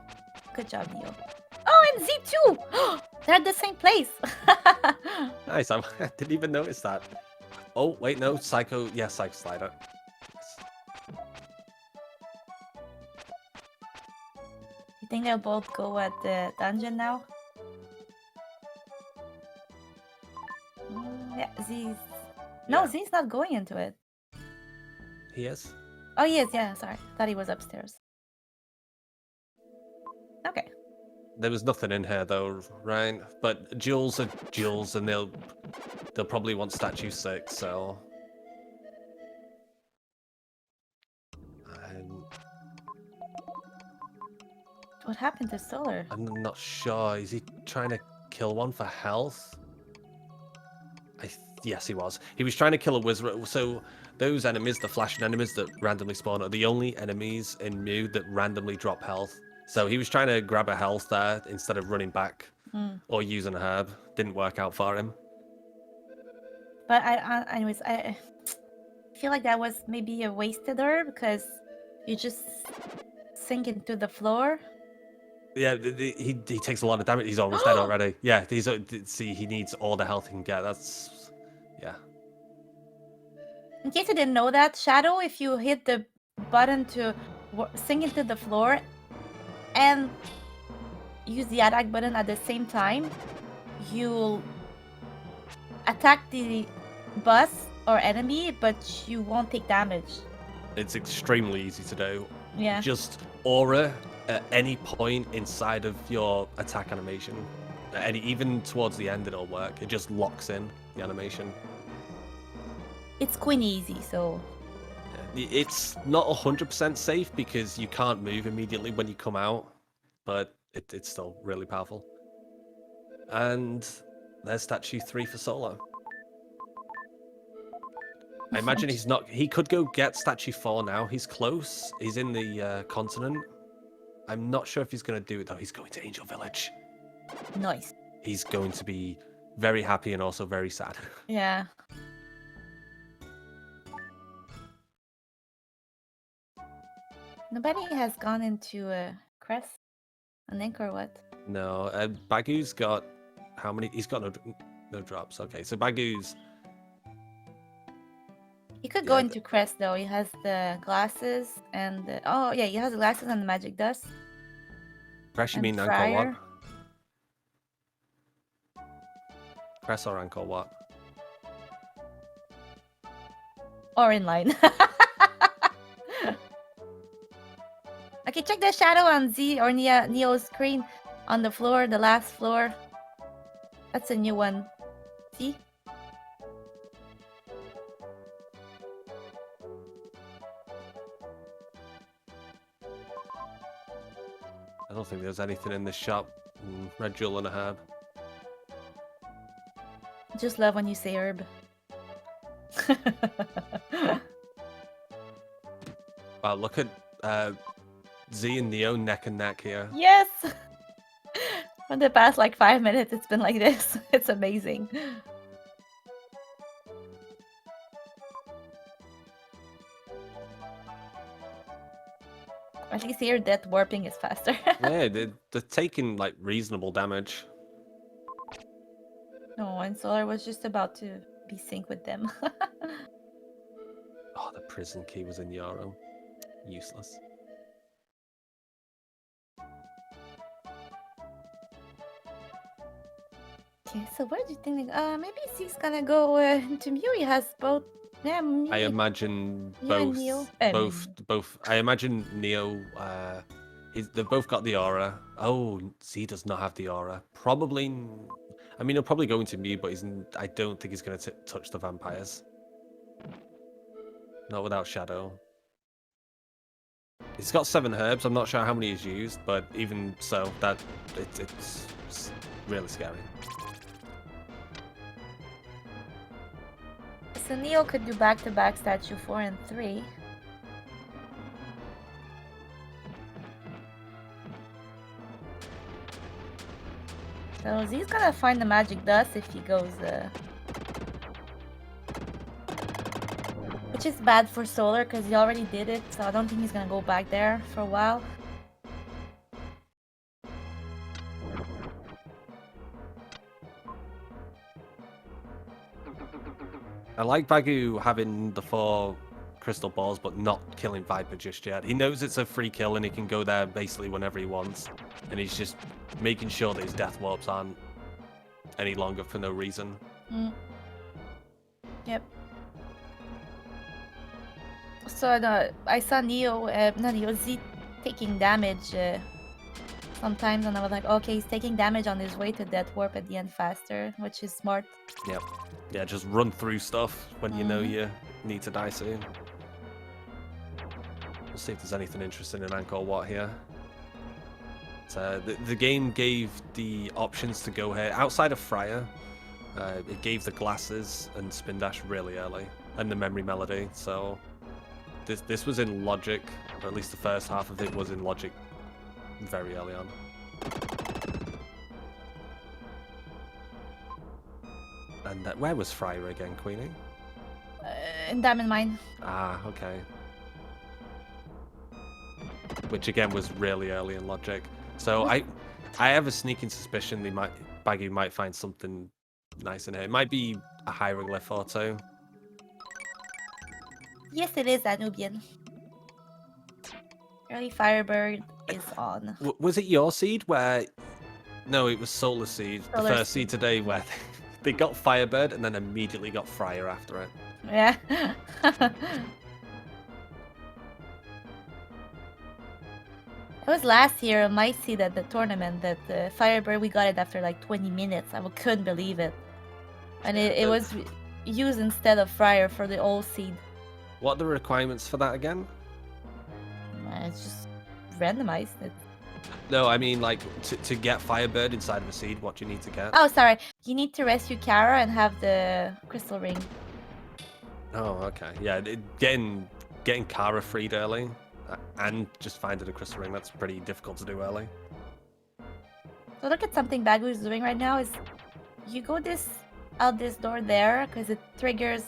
Good job, Neo. Oh, and Z2! They're at the same place. Nice. I didn't even notice that. Oh, wait, no. Psycho. Yeah, Psycho Slider. You think they'll both go at the dungeon now? Yeah, Z's... No, Z's not going into it. He is? Oh, he is, yeah, sorry. Thought he was upstairs. Okay. There was nothing in here, though, right? But jewels are jewels, and they'll probably want statue 6, so... What happened to Solar? I'm not sure. Is he trying to kill one for health? Yes, he was. He was trying to kill a wizard. So those enemies, the flashing enemies that randomly spawn, are the only enemies in Mew that randomly drop health. So he was trying to grab a health there instead of running back or using a herb. Didn't work out for him. But anyways, I feel like that was maybe a wasted herb because you just sink into the floor. Yeah, he takes a lot of damage. He's almost dead already. Yeah, see, he needs all the health he can get. That's, yeah. In case you didn't know that, Shadow, if you hit the button to sink into the floor and use the attack button at the same time, you'll attack the boss or enemy, but you won't take damage. It's extremely easy to do. Yeah. Just aura at any point inside of your attack animation. Even towards the end, it'll work. It just locks in the animation. It's queen easy, so... It's not 100% safe because you can't move immediately when you come out, but it's still really powerful. And there's statue 3 for Solar. I imagine he's not... He could go get statue 4 now. He's close. He's in the continent. I'm not sure if he's going to do it, though. He's going to Angel Village. Nice. He's going to be very happy and also very sad. Yeah. Nobody has gone into a crest, an ink or what? No, Bagu's got... How many? He's got no drops. Okay, so Bagu's... He could go into crest though. He has the glasses and the... Oh yeah, he has the glasses and the magic dust. Crest, you mean Angkor what? Crest or Angkor what? Or in line. Okay, check the shadow on Z or Neo's screen on the floor, the last floor. That's a new one. See? I don't think there's anything in this shop. Red jewel and a herb. Just love when you say herb. Wow, look at Z and Neo neck and neck here. Yes! For the past like 5 minutes, it's been like this. It's amazing. At least here, death warping is faster. Yeah, they're taking like reasonable damage. No, and Solar was just about to be synced with them. Oh, the prison key was in Yarrow. Useless. Okay, so where do you think? Maybe Z's gonna go into Mew. He has both. Yeah, Mew. I imagine both. Both. I imagine Neo. They've both got the aura. Oh, Z does not have the aura. Probably. I mean, he'll probably go into Mew, but I don't think he's going to touch the vampires. Not without Shadow. He's got 7 herbs. I'm not sure how many he's used, but even so, it's really scary. So Neo could do back-to-back statue 4 and 3. So Z's gonna find the magic dust if he goes, which is bad for Solar because he already did it, so I don't think he's gonna go back there for a while. I like Bagu having the 4 crystal balls, but not killing Viper just yet. He knows it's a free kill and he can go there basically whenever he wants. And he's just making sure that his death warps aren't any longer for no reason. Yep. So I saw Z taking damage sometimes, and I was like, okay, he's taking damage on his way to death warp at the end faster, which is smart. Yep. Yeah, just run through stuff when you know you need to die soon. We'll see if there's anything interesting in Angkor Wat here. the game gave the options to go here outside of Fryer. It gave the glasses and spin dash really early, and the memory melody. So this was in logic, or at least the first half of it was in logic very early on. And where was Fryer again, Queenie? In Diamond Mine. Ah, okay. Which again was really early in logic. So I have a sneaking suspicion Baggy might find something nice in here. It might be a hieroglyph or two. Yes, it is Anubian. Early Firebird is on. Was it your seed where... No, it was Solar Seed. The first seed today where they got Firebird and then immediately got Fryer after it. Yeah. It was last year on my seed at the tournament that Firebird, we got it after like 20 minutes. I couldn't believe it. And it was used instead of Fryer for the old seed. What are the requirements for that again? It's just randomized. No, I mean like to get Firebird inside of a seed, what do you need to get? Oh, sorry. You need to rescue Kara and have the crystal ring. Oh, okay. Yeah, getting Kara freed early and just finding a crystal ring, that's pretty difficult to do early. So look at something Bagu is doing right now is you go out this door there because it triggers,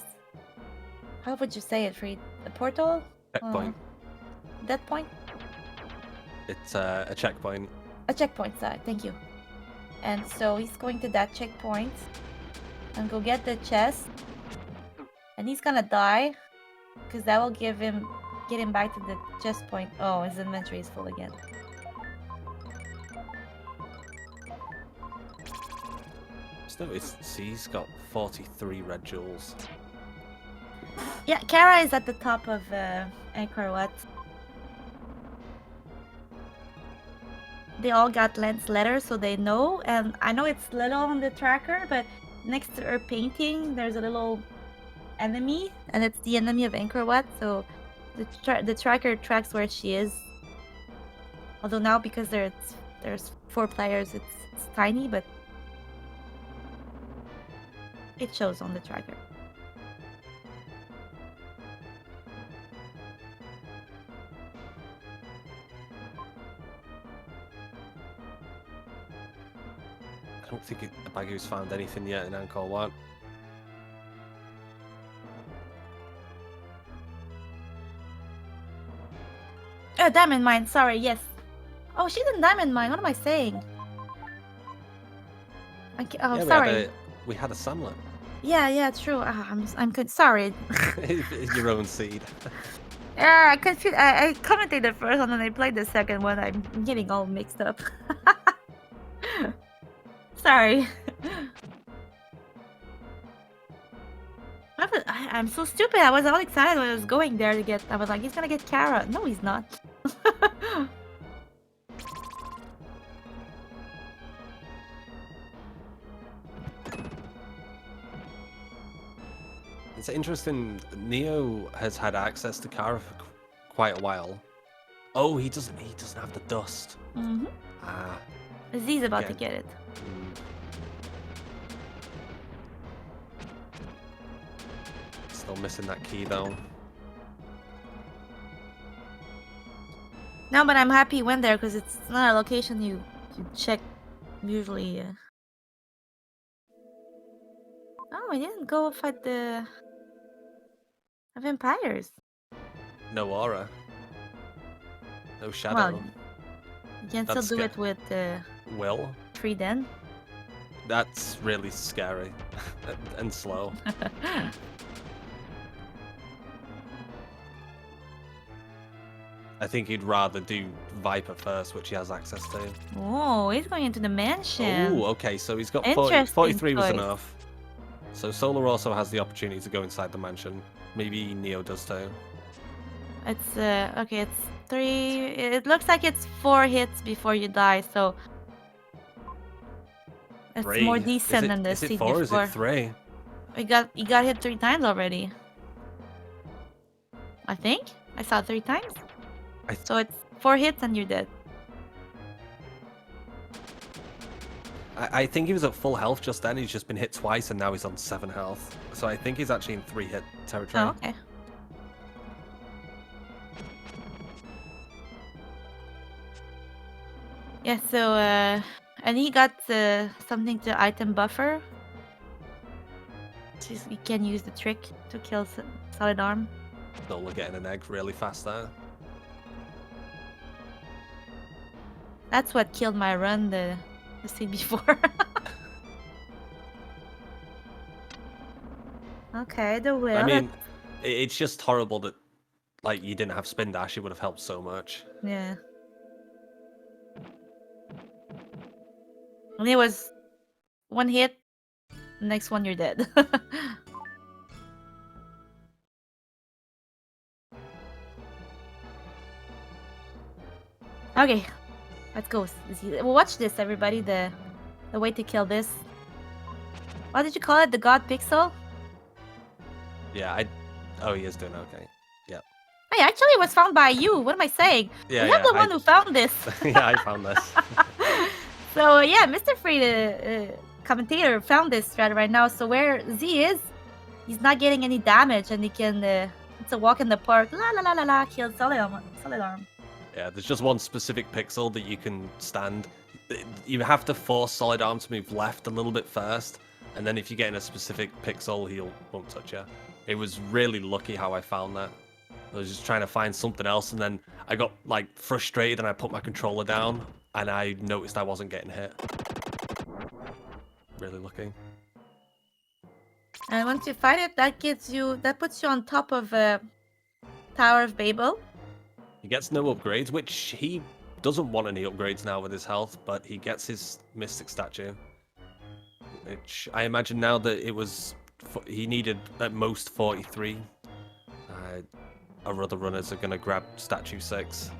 how would you say it, Freed? A portal? Checkpoint. That point? It's a checkpoint. A checkpoint, sorry, thank you. And so he's going to that checkpoint and go get the chest. And he's gonna die because that will get him back to the chest point. Oh, his inventory is full again. So he's got 43 red jewels. Yeah, Kara is at the top of Angkor Wat. They all got Lens letters, so they know. And I know it's little on the tracker, but next to her painting, there's a little enemy, and it's the enemy of Angkor Wat. So the tracker tracks where she is. Although now, because there's 4 players, it's tiny, but it shows on the tracker. I don't think Bagu's found anything yet in Angkor Wat. Oh, Diamond Mine, sorry, yes. Oh, she's in Diamond Mine, what am I saying? Yeah, sorry. We had a Samlet. Yeah, true. I'm good. Sorry. It's your own seed. Yeah, I confused. I commented the first one and I played the second one. I'm getting all mixed up. Sorry. I'm so stupid. I was all excited when I was going there to get. I was like, he's gonna get Kara. No, he's not. It's interesting. Neo has had access to Kara for quite a while. Oh, he doesn't have the dust. Mm-hmm. Ah. Z's about to get it. Still missing that key though. No, but I'm happy he went there because it's not a location you check usually. Oh, I didn't go fight the vampires. No aura. No shadow. Well, you can still do it with Will. 3 then. That's really scary and slow. I think he'd rather do Viper first, which he has access to. Oh, he's going into the mansion. Oh, okay, so he's got 43 choice. was enough. So Solar also has the opportunity to go inside the mansion. Maybe Neo does too. It's okay, it's 3. It looks like it's 4 hits before you die, so it's 3. more decent than the Is it seed 4 or before. is it 3? You got hit 3 times already. I think I saw 3 times. So it's 4 hits and you're dead. I think he was at full health just then. He's just been hit twice, and now he's on 7 health. So I think he's actually in 3-hit territory. Oh, okay. Yeah, so, and he got something to item buffer. So you can use the trick to kill Solid Arm. Nola getting an egg really fast there. That's what killed my run the scene before. Okay, the wheel. I mean, it's just horrible that, like, you didn't have spin dash. It would have helped so much. Yeah. And it was one hit, next one you're dead. Okay, let's go. Watch this, everybody. The way to kill this. What did you call it? The God Pixel? Yeah, Oh, he is doing okay. Yeah. Hey, actually, it was found by you. What am I saying? Yeah, I'm the one who found this. Yeah, I found this. So yeah, Mr. Free, the commentator, found this thread right now. So where Z is, he's not getting any damage, and he can. It's a walk in the park. La la la la la. Kill Solid Arm. Yeah, there's just one specific pixel that you can stand. You have to force Solid Arm to move left a little bit first, and then if you get in a specific pixel, he won't touch you. It was really lucky how I found that. I was just trying to find something else, and then I got like frustrated, and I put my controller down, and I noticed I wasn't getting hit. Really lucky. And once you fight it, that puts you on top of Tower of Babel. He gets no upgrades, which he doesn't want any upgrades now with his health, but he gets his Mystic Statue. Which I imagine now that he needed at most 43. Our other runners are going to grab Statue 6.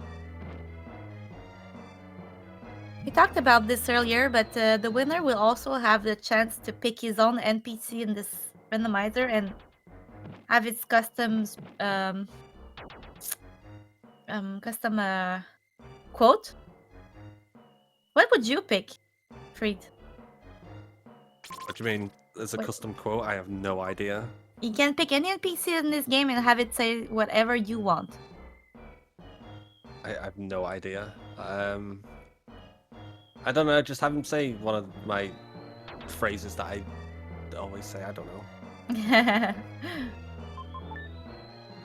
We talked about this earlier, but the winner will also have the chance to pick his own NPC in this randomizer and have its custom quote. What would you pick, Fried? What do you mean? There's a custom quote? I have no idea. You can pick any NPC in this game and have it say whatever you want. I have no idea. I don't know. Just have him say one of my phrases that I always say. I don't know.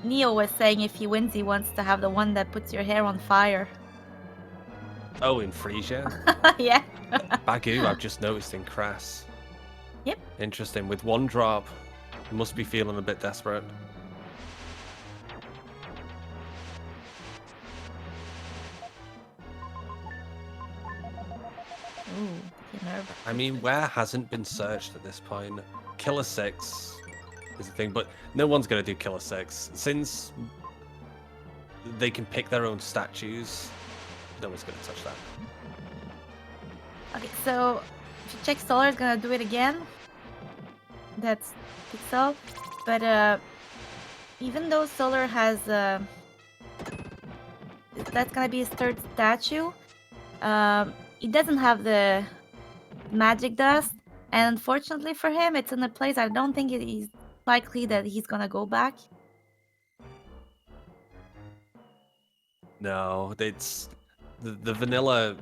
Neo was saying if he wins, he wants to have the one that puts your hair on fire. Oh, in Frisia? Yeah. Bagu, I've just noticed in Crass. Yep. Interesting. With one drop, he must be feeling a bit desperate. Ooh, nervous. I mean, where hasn't been searched at this point? Killer 6 is the thing, but no one's going to do Killer 6. Since they can pick their own statues, no one's going to touch that. Okay, so if you check Solar is going to do it again. That's Pixel. But even though Solar has... that's going to be his third statue. He doesn't have the magic dust, and unfortunately for him, it's in a place I don't think he's likely that he's gonna go back. No, it's the vanilla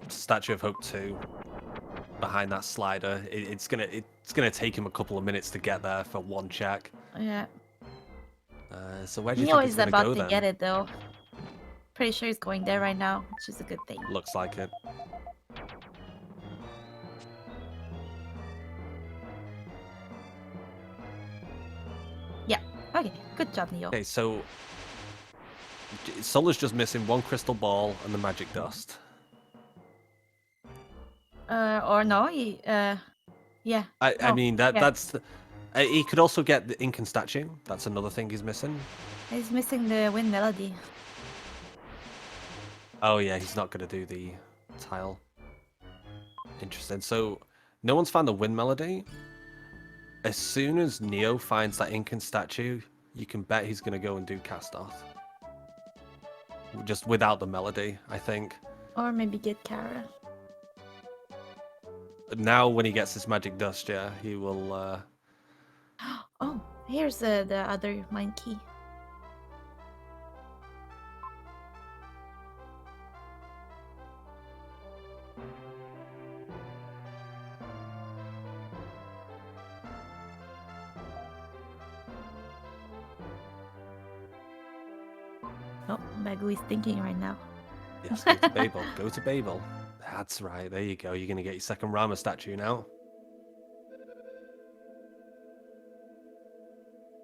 Statue of Hope 2 behind that slider. It's gonna take him a couple of minutes to get there for one check. Yeah. So where do you Neo think it's is gonna about go to then? get it though. Pretty sure he's going there right now, which is a good thing. Looks like it. Yeah. Okay. Good job, Neo. Okay, so Solar's just missing one crystal ball and the magic dust. Or no, yeah. I mean yeah. that's he could also get the Incan statue. That's another thing he's missing. He's missing the wind melody. Oh yeah, he's not gonna do the tile. Interesting. So no one's found the wind melody. As soon as Neo finds that Incan statue, you can bet he's gonna go and do cast off. Just without the melody, I think. Or maybe get Kara. now when he gets his magic dust, yeah, he will. Oh, here's the other mine key. Oh, Bagu is thinking right now. Yes, go to Babel. Go to Babel. That's right. There you go. You're gonna get your second Rama statue now.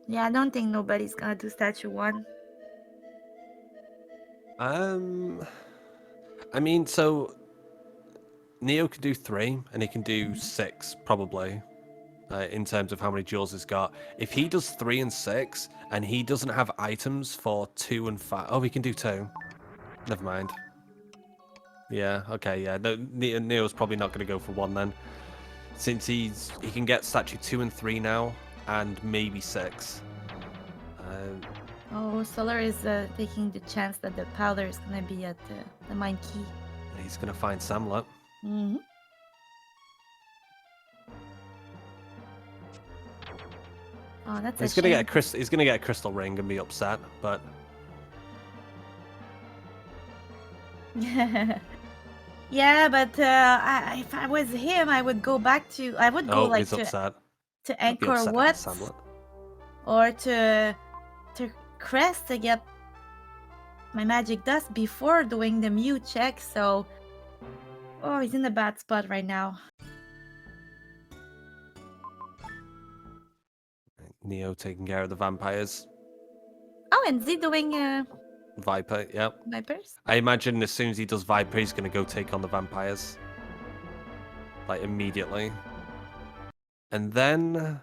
Yeah, I don't think nobody's gonna do statue 1. I mean, so Neo can do 3, and he can do 6 probably. In terms of how many jewels he's got. If he does 3 and 6, and he doesn't have items for 2 and 5... Oh, he can do 2. Never mind. Yeah, okay, yeah. No, Neo's probably not going to go for 1 then. Since he can get statue 2 and 3 now, and maybe 6. Oh, Solar is taking the chance that the powder is going to be at the mine key. He's going to find Samlet. Mm-hmm. Oh, that's he's gonna get a crystal ring and be upset, but yeah, but if I was him, I would go back to he's upset. To Anchor what, or to Crest to get my magic dust before doing the Mew check. So, oh, he's in a bad spot right now. Neo taking care of the vampires. Oh, and Z doing Viper, yeah. Vipers? I imagine as soon as he does Viper, he's going to go take on the vampires. Like, immediately. And then...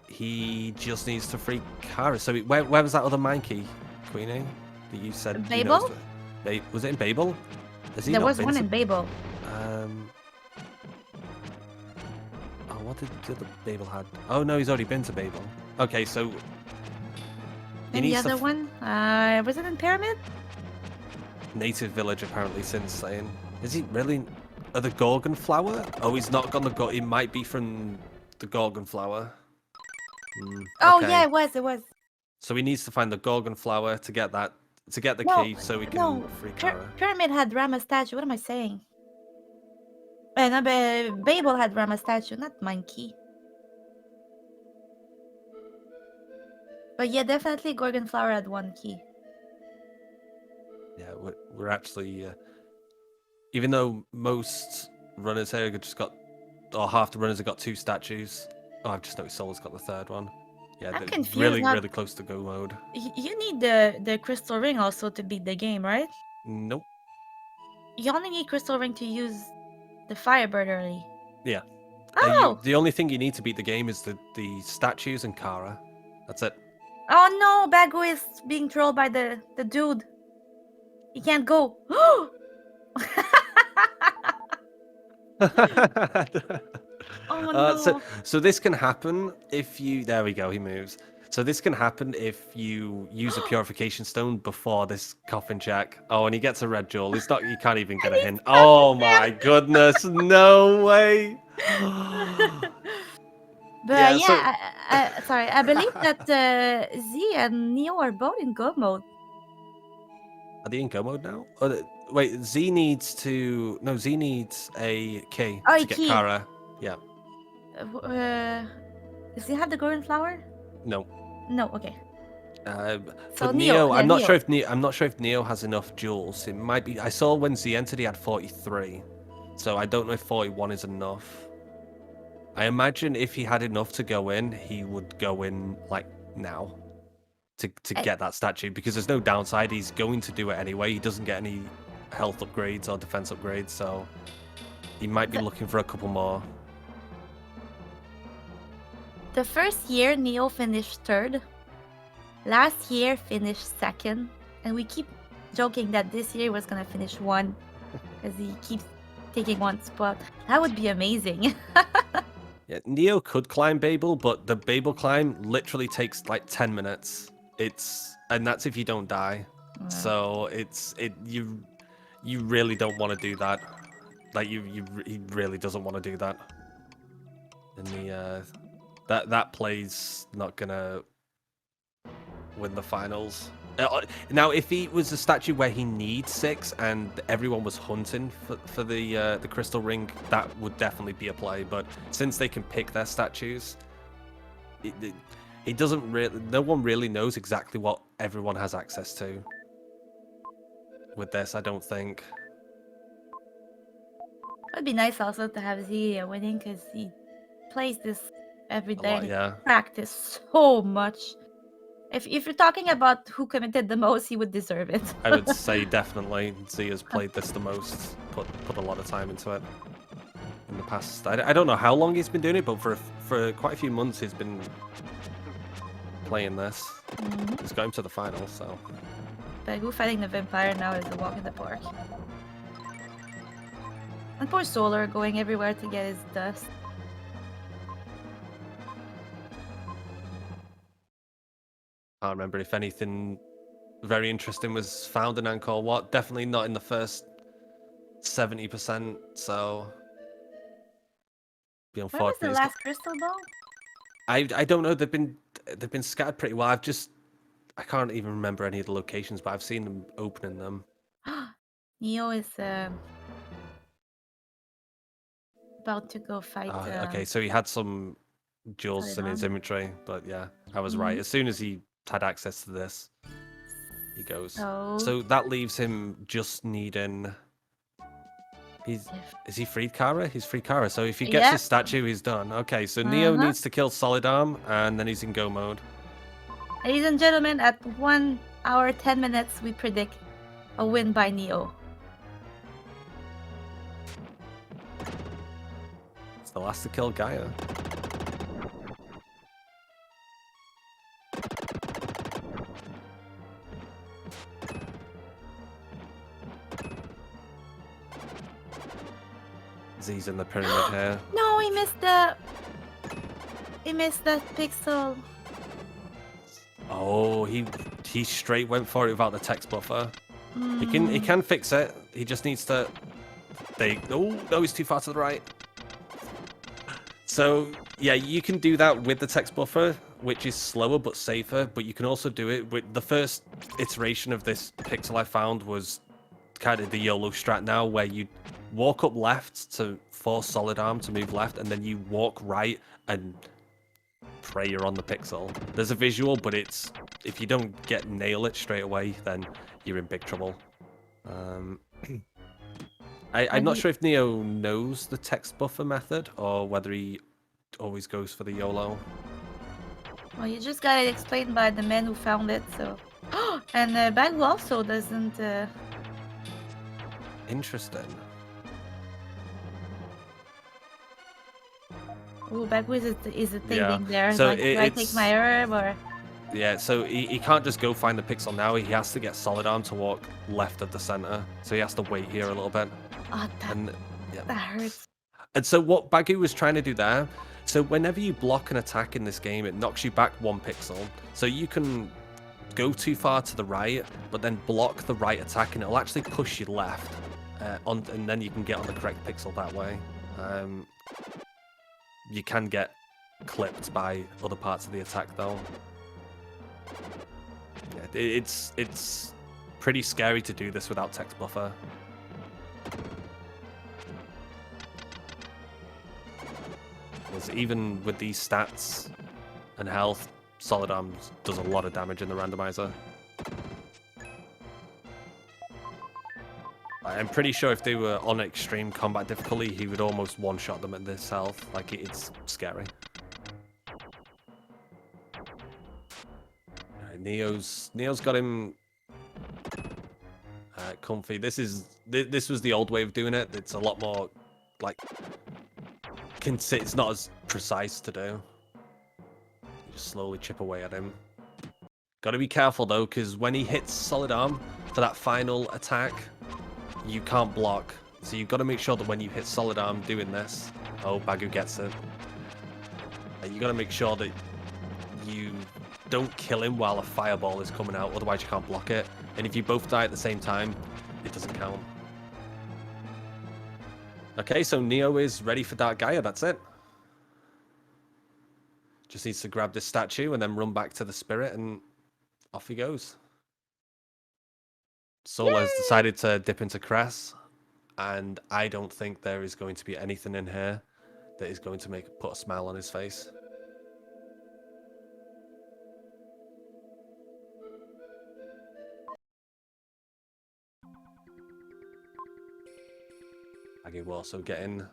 he just needs to free Kara. So, where was that other mine key, Queenie? That you said... Babel? Was it in Babel? There was one in Babel. What did the other Babel had? Oh, no, he's already been to Babel. Okay, so... And the other one? Was it in Pyramid? Native village, apparently, since saying. Is he really... the Gorgon flower? Oh, he's not gone the Gorgon... It might be from the Gorgon flower. Oh, okay. yeah, it was. So he needs to find the Gorgon flower to get that... To get the key so we can free Kara. Pyramid had Rama statue. What am I saying? Babel had Rama statue, not mine key. But yeah, definitely Gorgon Flower had 1 key. Yeah, we're actually... even though most runners here have just got... Or half the runners have got 2 statues. Oh, I've just noticed Solar's got the 3rd one. Yeah, I'm they're confused. really close to go mode. You need the crystal ring also to beat the game, right? Nope. You only need crystal ring to use the Firebird early. Yeah. Oh! The only thing you need to beat the game is the statues and Kara. That's it. Oh no, Bagu is being trolled by the dude. He can't go. Oh no. So this can happen if you... There we go, he moves. So this can happen if you use a purification stone before this coffin check. Oh, and he gets a red jewel. He's not... You can't even get a hint. Oh my goodness. No way. But sorry, I believe that Z and Neo are both in go mode. Are they in go mode now? Wait, Z needs to... No, Z needs a key to get Kara. Yeah. Does he have the golden flower? No. No, okay. So Neo, I'm not sure if Neo has enough jewels. It might be... I saw when Z entered he had 43. So I don't know if 41 is enough. I imagine if he had enough to go in, he would go in like now to get that statue, because there's no downside. He's going to do it anyway. He doesn't get any health upgrades or defense upgrades, so he might be looking for a couple more. The first year Neo finished 3rd. Last year finished 2nd, and we keep joking that this year was gonna finish 1 because he keeps taking 1 spot. That would be amazing. Yeah, Neo could climb Babel, but the Babel climb literally takes like 10 minutes. And that's if you don't die. So you really don't want to do that. Like he really doesn't want to do that. In the that play's not gonna win the finals. Now, if he was a statue where he needs 6 and everyone was hunting for the crystal ring, that would definitely be a play. But since they can pick their statues, it doesn't really. No one really knows exactly what everyone has access to. With this, I don't think. It'd be nice also to have Z winning because he plays this every day and yeah. practice so much. If you're talking about who committed the most, he would deserve it. I would say definitely Z has played this the most, put a lot of time into it in the past. I don't know how long he's been doing it, but for quite a few months he's been playing this. He's got him to the final, so. Bagu fighting the vampire now is a walk in the park. And poor Solar going everywhere to get his dust. I can't remember if anything very interesting was found in Angkor Wat. Definitely not in the first 70%, so be Where was the last crystal ball? I don't know. They've been scattered pretty well. I can't even remember any of the locations, but I've seen them opening them. Neo is about to go fight. Okay, so he had some jewels in his inventory, but yeah, I was right. As soon as he had access to this, he goes. So that leaves him just needing. Is he freed Kara? He's freed Kara. So if he gets his statue, he's done. Okay, so Neo needs to kill Solid Arm, and then he's in go mode. Ladies and gentlemen, at 1 hour 10 minutes, we predict a win by Neo. It's the last to kill Gaia. Z's in the pyramid here. No, he missed that pixel. Oh, he straight went for it without the text buffer. He can fix it. He just needs to. Oh no, he's too far to the right. So yeah, you can do that with the text buffer, which is slower but safer. But you can also do it with the first iteration of this pixel I found was kind of the YOLO strat now, where you walk up left to force Solid Arm to move left, and then you walk right and pray you're on the pixel. There's a visual, but it's if you don't nail it straight away, then you're in big trouble. I'm not sure if Neo knows the text buffer method or whether he always goes for the YOLO. Well, you just got it explained by the man who found it, so. And Bagu also doesn't. Interesting. Oh, Bagu is it thing there? So like, do I take my herb or? Yeah, so he can't just go find the pixel now. He has to get Solid Arm to walk left of the center. So he has to wait here a little bit. Oh, that hurts. And so what Bagu was trying to do there, so whenever you block an attack in this game, it knocks you back 1 pixel. So you can go too far to the right, but then block the right attack, and it'll actually push you left. And then you can get on the correct pixel that way. You can get clipped by other parts of the attack, though. Yeah, it's pretty scary to do this without text buffer. Because even with these stats and health, Solid Arm does a lot of damage in the randomizer. I'm pretty sure if they were on extreme combat difficulty, he would almost one-shot them at this health. Like, it's scary. Right, Neo's got him comfy. This was the old way of doing it. It's a lot more like it's not as precise to do. You just slowly chip away at him. Got to be careful though, because when he hits Solid Arm for that final attack, you can't block. So you've got to make sure that when you hit Solid Arm doing this, oh, Bagu gets it. You got to make sure that you don't kill him while a fireball is coming out, otherwise you can't block it. And if you both die at the same time, it doesn't count. Okay, so Neo is ready for Dark Gaia. That's it. Just needs to grab this statue and then run back to the spirit, and off he goes. Solar has decided to dip into Cress, and I don't think there is going to be anything in here that is going to put a smile on his face. Bagu will also get in.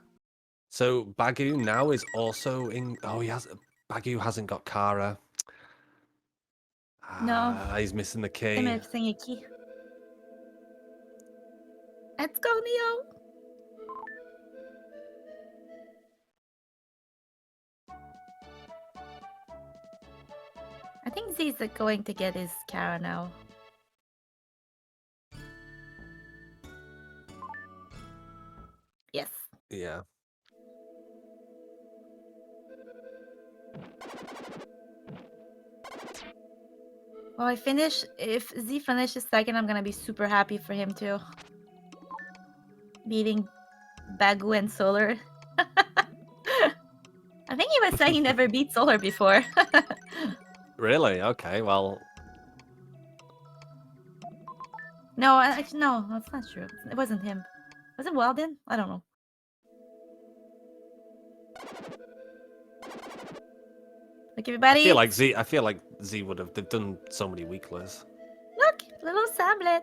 So Bagu now is also in. Oh, Bagu hasn't got Kara. No. He's missing the key. I'm missing a key. Let's go, Neo. I think Z's going to get his Kara now. Yes. Yeah. Well, if Z finishes second, I'm gonna be super happy for him too. Beating Bagu and Solar. I think he was saying he never beat Solar before. Really? Okay, well. No, actually, no, that's not true. It wasn't him. Was it Weldon? I don't know. Look, everybody. I feel like Z would have. They've done so many weekless. Look, little Sablet.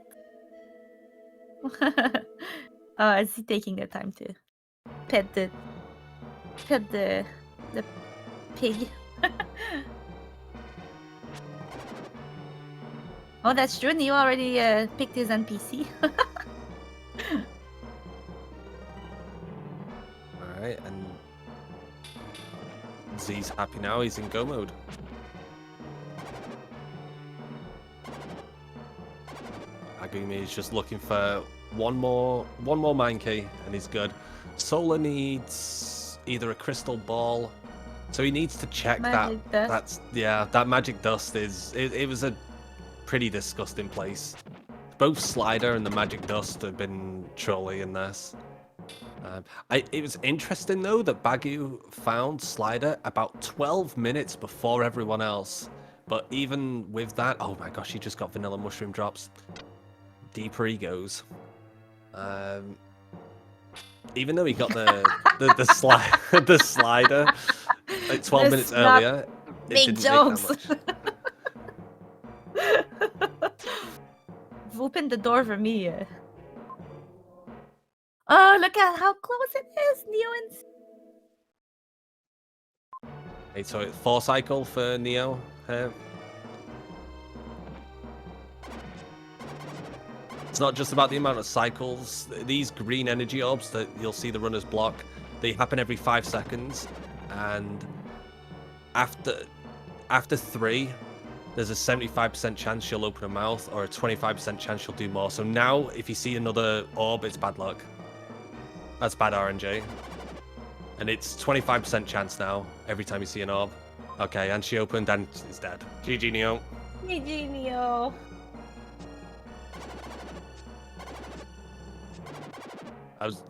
Oh, is he taking the time to pet the pig? Oh, that's true. Neo already picked his NPC. Alright, and Z's happy now. He's in go mode. Agumi is just looking for one more mine key, and he's good. Solar needs either a crystal ball, so he needs to check that magic dust is. It was a pretty disgusting place. Both Slider and the magic dust have been trolly in this. It was interesting though that Bagu found Slider about 12 minutes before everyone else. But even with that, oh my gosh, he just got vanilla mushroom drops. Deeper he goes. Even though he got the slider like 12 minutes earlier, it didn't jokes. make that much. Open the door for me. Oh, look at how close it is, Neo and... Hey, so 4 cycle for Neo here. It's not just about the amount of cycles. These green energy orbs that you'll see the runners block, they happen every 5 seconds, and after 3, there's a 75% chance she'll open her mouth, or a 25% chance she'll do more. So now, if you see another orb, it's bad luck. That's bad RNG. And it's 25% chance now, every time you see an orb. Okay, and she opened and is dead. GG, Neo. GG, Neo.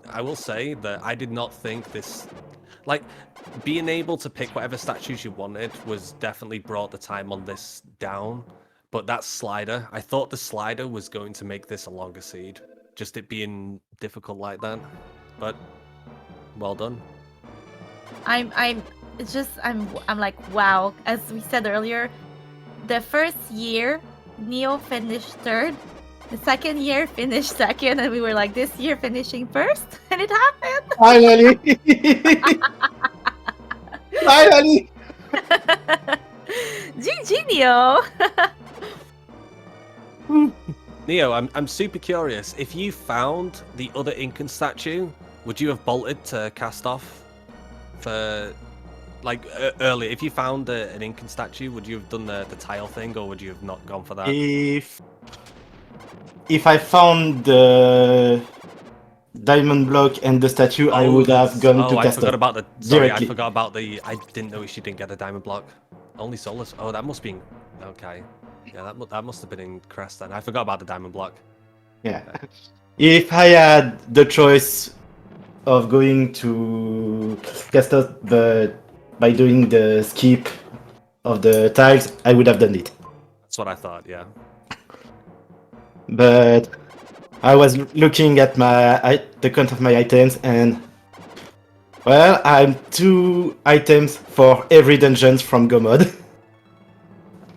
I will say that I did not think this... Like, being able to pick whatever statues you wanted was definitely brought the time on this down. But that slider, I thought the slider was going to make this a longer seed. Just it being difficult like that. But, well done. I'm like, wow. As we said earlier, the first year, Neo finished third. The second year finished second, and we were like, this year finishing first, and it happened. Finally! Finally! GG, Neo. Neo, I'm super curious. If you found the other Incan statue, would you have bolted to cast off for, like, early? If you found an Incan statue, would you have done the tile thing, or would you have not gone for that? If I found the diamond block and the statue, I would have gone to cast forgot off. about the. Sorry, I forgot about the. I didn't know she didn't get a diamond block. Only Solus. Oh, that must be. Okay. Yeah, that must have been in Crest then. I forgot about the diamond block. Yeah. If I had the choice of going to Castos, but by doing the skip of the tiles, I would have done it. That's what I thought. Yeah. But I was looking at the count of my items, and well, I'm 2 items for every dungeon from GoMod.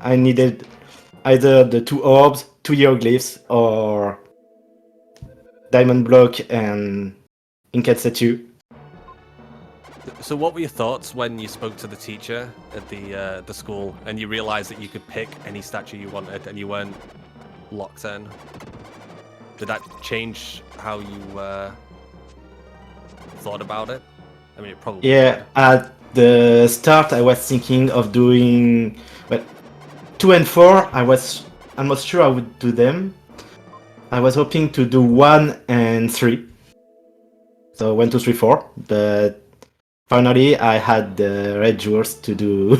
I needed either the 2 orbs, 2 hieroglyphs, or diamond block and inked statue. So, what were your thoughts when you spoke to the teacher at the school and you realized that you could pick any statue you wanted and you weren't locked in? Did that change how you thought about it? I mean, it probably. Yeah, at the start, I was thinking of doing 2 and 4. I'm not sure I would do them. I was hoping to do 1 and 3. So 1, 2, 3, 4. But finally, I had the red jewels to do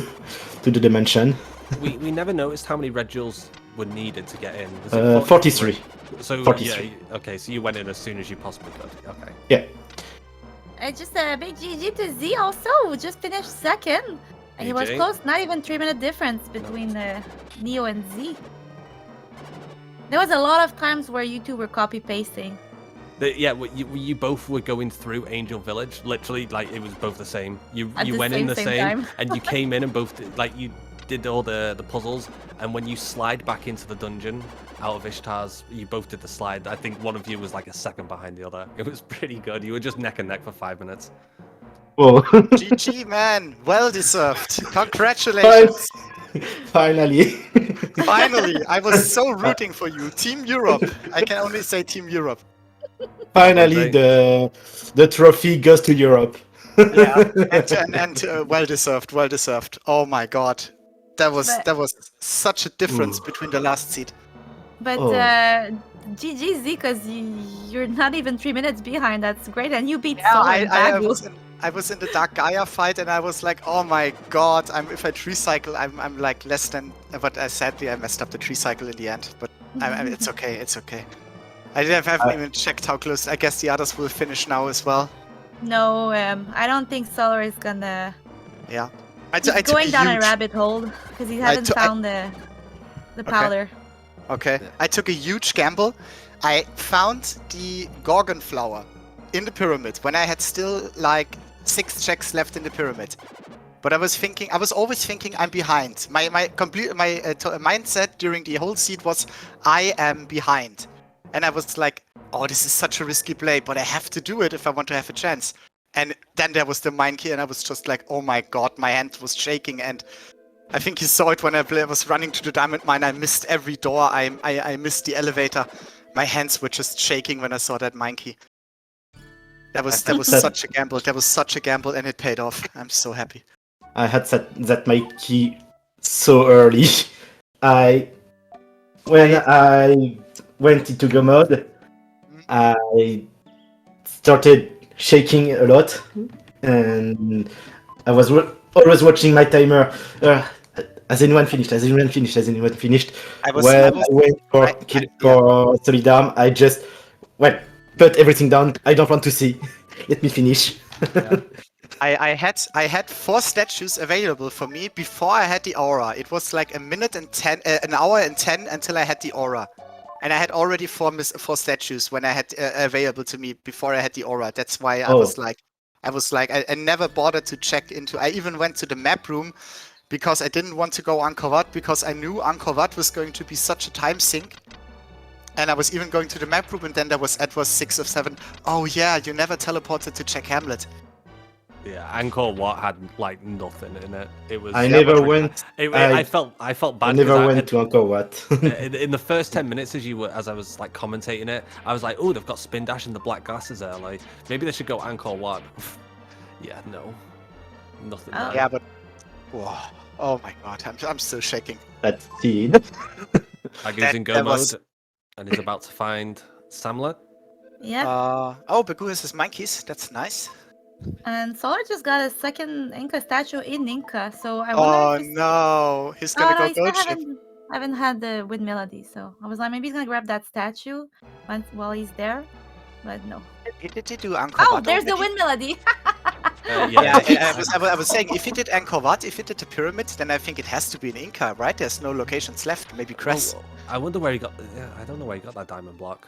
the dimension. We never noticed how many red jewels were needed to get in. Was it 43. So 43. yeah, okay. So you went in as soon as you possibly could. Okay. Yeah. Just a big GG to Z also, who just finished second. And he was GG. close, not even 3-minute difference between Neo and Z. There was a lot of times where you two were copy pasting. Yeah, you both were going through Angel Village. Literally, like it was both the same. You At the went in the same, time. and you came in and both you did all the puzzles. And when you slide back into the dungeon out of Ishtar's, you both did the slide. I think one of you was like a second behind the other. It was pretty good. You were just neck and neck for 5 minutes. Oh. GG, man. Well deserved. Congratulations. Finally. Finally, I was so rooting for you. Team Europe. I can only say Team Europe. Finally, the trophy goes to Europe. Yeah, and well deserved, well deserved. Oh my god, that was such a difference between the last seed. But Oh. GG Z, because you're not even 3 minutes behind. That's great, and you beat Yeah, Solar and Bagu. I was in the Dark Gaia fight, and I was like, oh my god, if I tree cycle, I'm like less than. But sadly, I messed up the tree cycle in the end. But it's okay, it's okay. I haven't even checked how close. I guess the others will finish now as well. No, I don't think Solar is gonna. Yeah, He's going down a rabbit hole because he hasn't found the powder. Okay, I took a huge gamble. I found the Gorgon flower in the pyramid when I had still like 6 checks left in the pyramid. But I was always thinking I'm behind. My mindset during the whole seed was I am behind. And I was like, oh, this is such a risky play, but I have to do it if I want to have a chance. And then there was the mine key, and I was just like, oh my god, my hand was shaking. And I think you saw it when I was running to the diamond mine. I missed every door. I missed the elevator. My hands were just shaking when I saw that mine key. That was such a gamble. That was such a gamble, and it paid off. I'm so happy. I had that my key so early. When I went into the mode, I started shaking a lot, and I was always watching my timer. Has anyone finished? Has anyone finished? Has anyone finished? I went for Solidarm, I just put everything down. I don't want to see. Let me finish. Yeah. I had 4 statues available for me before I had the aura. It was like an hour and 10 until I had the aura, and I had already 4 statues when I had available to me before I had the aura. That's why I was like, I never bothered to check into. I even went to the map room because I didn't want to go Angkor Wat because I knew Angkor Wat was going to be such a time sink. And I was even going to the map room, and then there was S05Z. Oh yeah, you never teleported to check Hamlet. Yeah, Angkor Wat had like nothing in it. It was. I never went. I felt bad. I never went to Angkor Wat. in the first 10 minutes, as I was like commentating it, I was like, oh, they've got Spin Dash and the black glasses there. Like maybe they should go Angkor Wat. Yeah, no, nothing. Oh. Yeah, but. Whoa. Oh my god, I'm still shaking. That's seed. Bagu's in go mode and is about to find Samlet. Yeah. Oh, Bagu has his monkeys. That's nice. And Solar just got a second Inca statue in Inca, so I wonder if no, he's gonna go gold ship. haven't had the Wind Melody, so I was like, maybe he's gonna grab that statue while he's there, but no. Did he do Angkor Oh, Wat there's the already? wind melody. Yeah, I was saying, if he did Angkor Wat, if he did the pyramids, then I think it has to be in Inca, right? There's no locations left. Maybe Cress. Oh, I wonder where he got. Yeah, I don't know where he got that diamond block.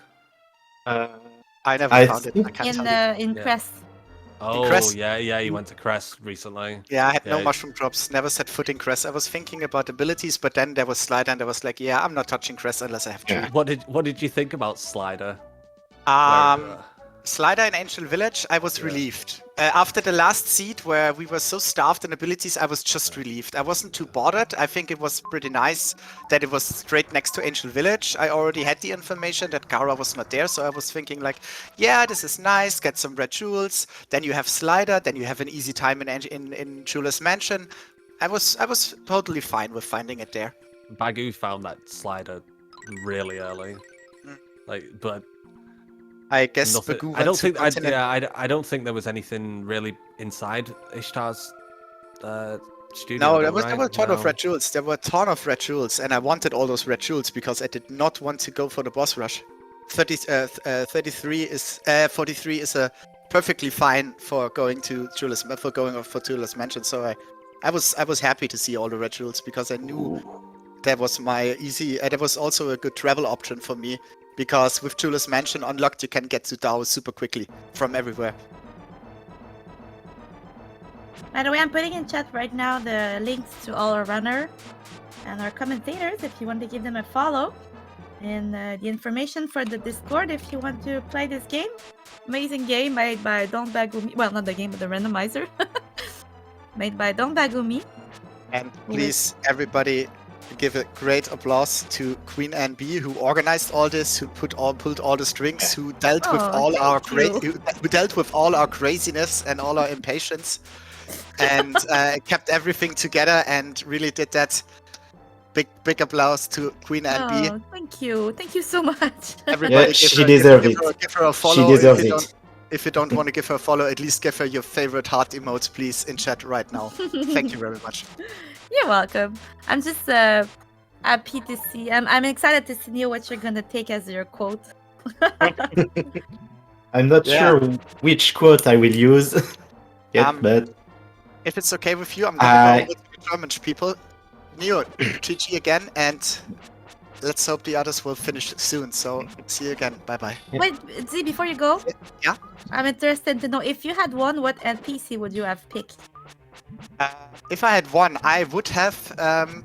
I never I found it. I can't in tell you. in Yeah. Crest. Oh, Crest? yeah, he went to Crest recently. Yeah, I had no Yeah. mushroom drops. Never set foot in Cress. I was thinking about abilities, but then there was Slider, and I was like, yeah, I'm not touching Cress unless I have to. Yeah. What did you think about Slider? Slider in Ancient Village, I was Yeah. relieved. After the last seed where we were so starved in abilities, I was just relieved. I wasn't too bothered. I think it was pretty nice that it was straight next to Ancient Village. I already had the information that Gara was not there, so I was thinking like, yeah, this is nice, get some red jewels. Then you have Slider, then you have an easy time in Jeweller's Mansion. I was totally fine with finding it there. Bagu found that Slider really early. But I guess nothing, Bagu I don't went to think continent- I don't think there was anything really inside Ishtar's studio. No, though, there were a ton of No. red jewels. There were a ton of red jewels, and I wanted all those red jewels because I did not want to go for the boss rush. 33 is 43 is a perfectly fine for going to Jeweller's Mansion. So I was happy to see all the red jewels because I knew that was my easy. That was also a good travel option for me because with Jeweller's Mansion unlocked, you can get to Dao super quickly from everywhere. By the way, I'm putting in chat right now the links to all our runner and our commentators if you want to give them a follow. And the information for the Discord if you want to play this game. Amazing game made by DontBaguMe. Well, not the game, but the randomizer. Made by DontBaguMe. And please, everybody, give a great applause to Queen Anne B, who organized all this, who pulled all the strings, who dealt with all our who dealt with all our craziness and all our impatience, and kept everything together and really did that. Big applause to Queen Anne B. Oh, thank you so much. Everybody, she deserves it. Give her a follow. She deserves it. If you don't want to give her a follow, at least give her your favorite heart emotes, please, in chat right now. Thank you very much. You're welcome. I'm just happy to see. I'm excited to see what you're gonna take as your quote. I'm not sure which quote I will use yet, but if it's okay with you, I'm gonna go with the German people. Neo, GG again, and let's hope the others will finish soon. So see you again. Bye bye. Wait, Z, before you go, Yeah. I'm interested to know if you had won, what NPC would you have picked? If I had won, I would have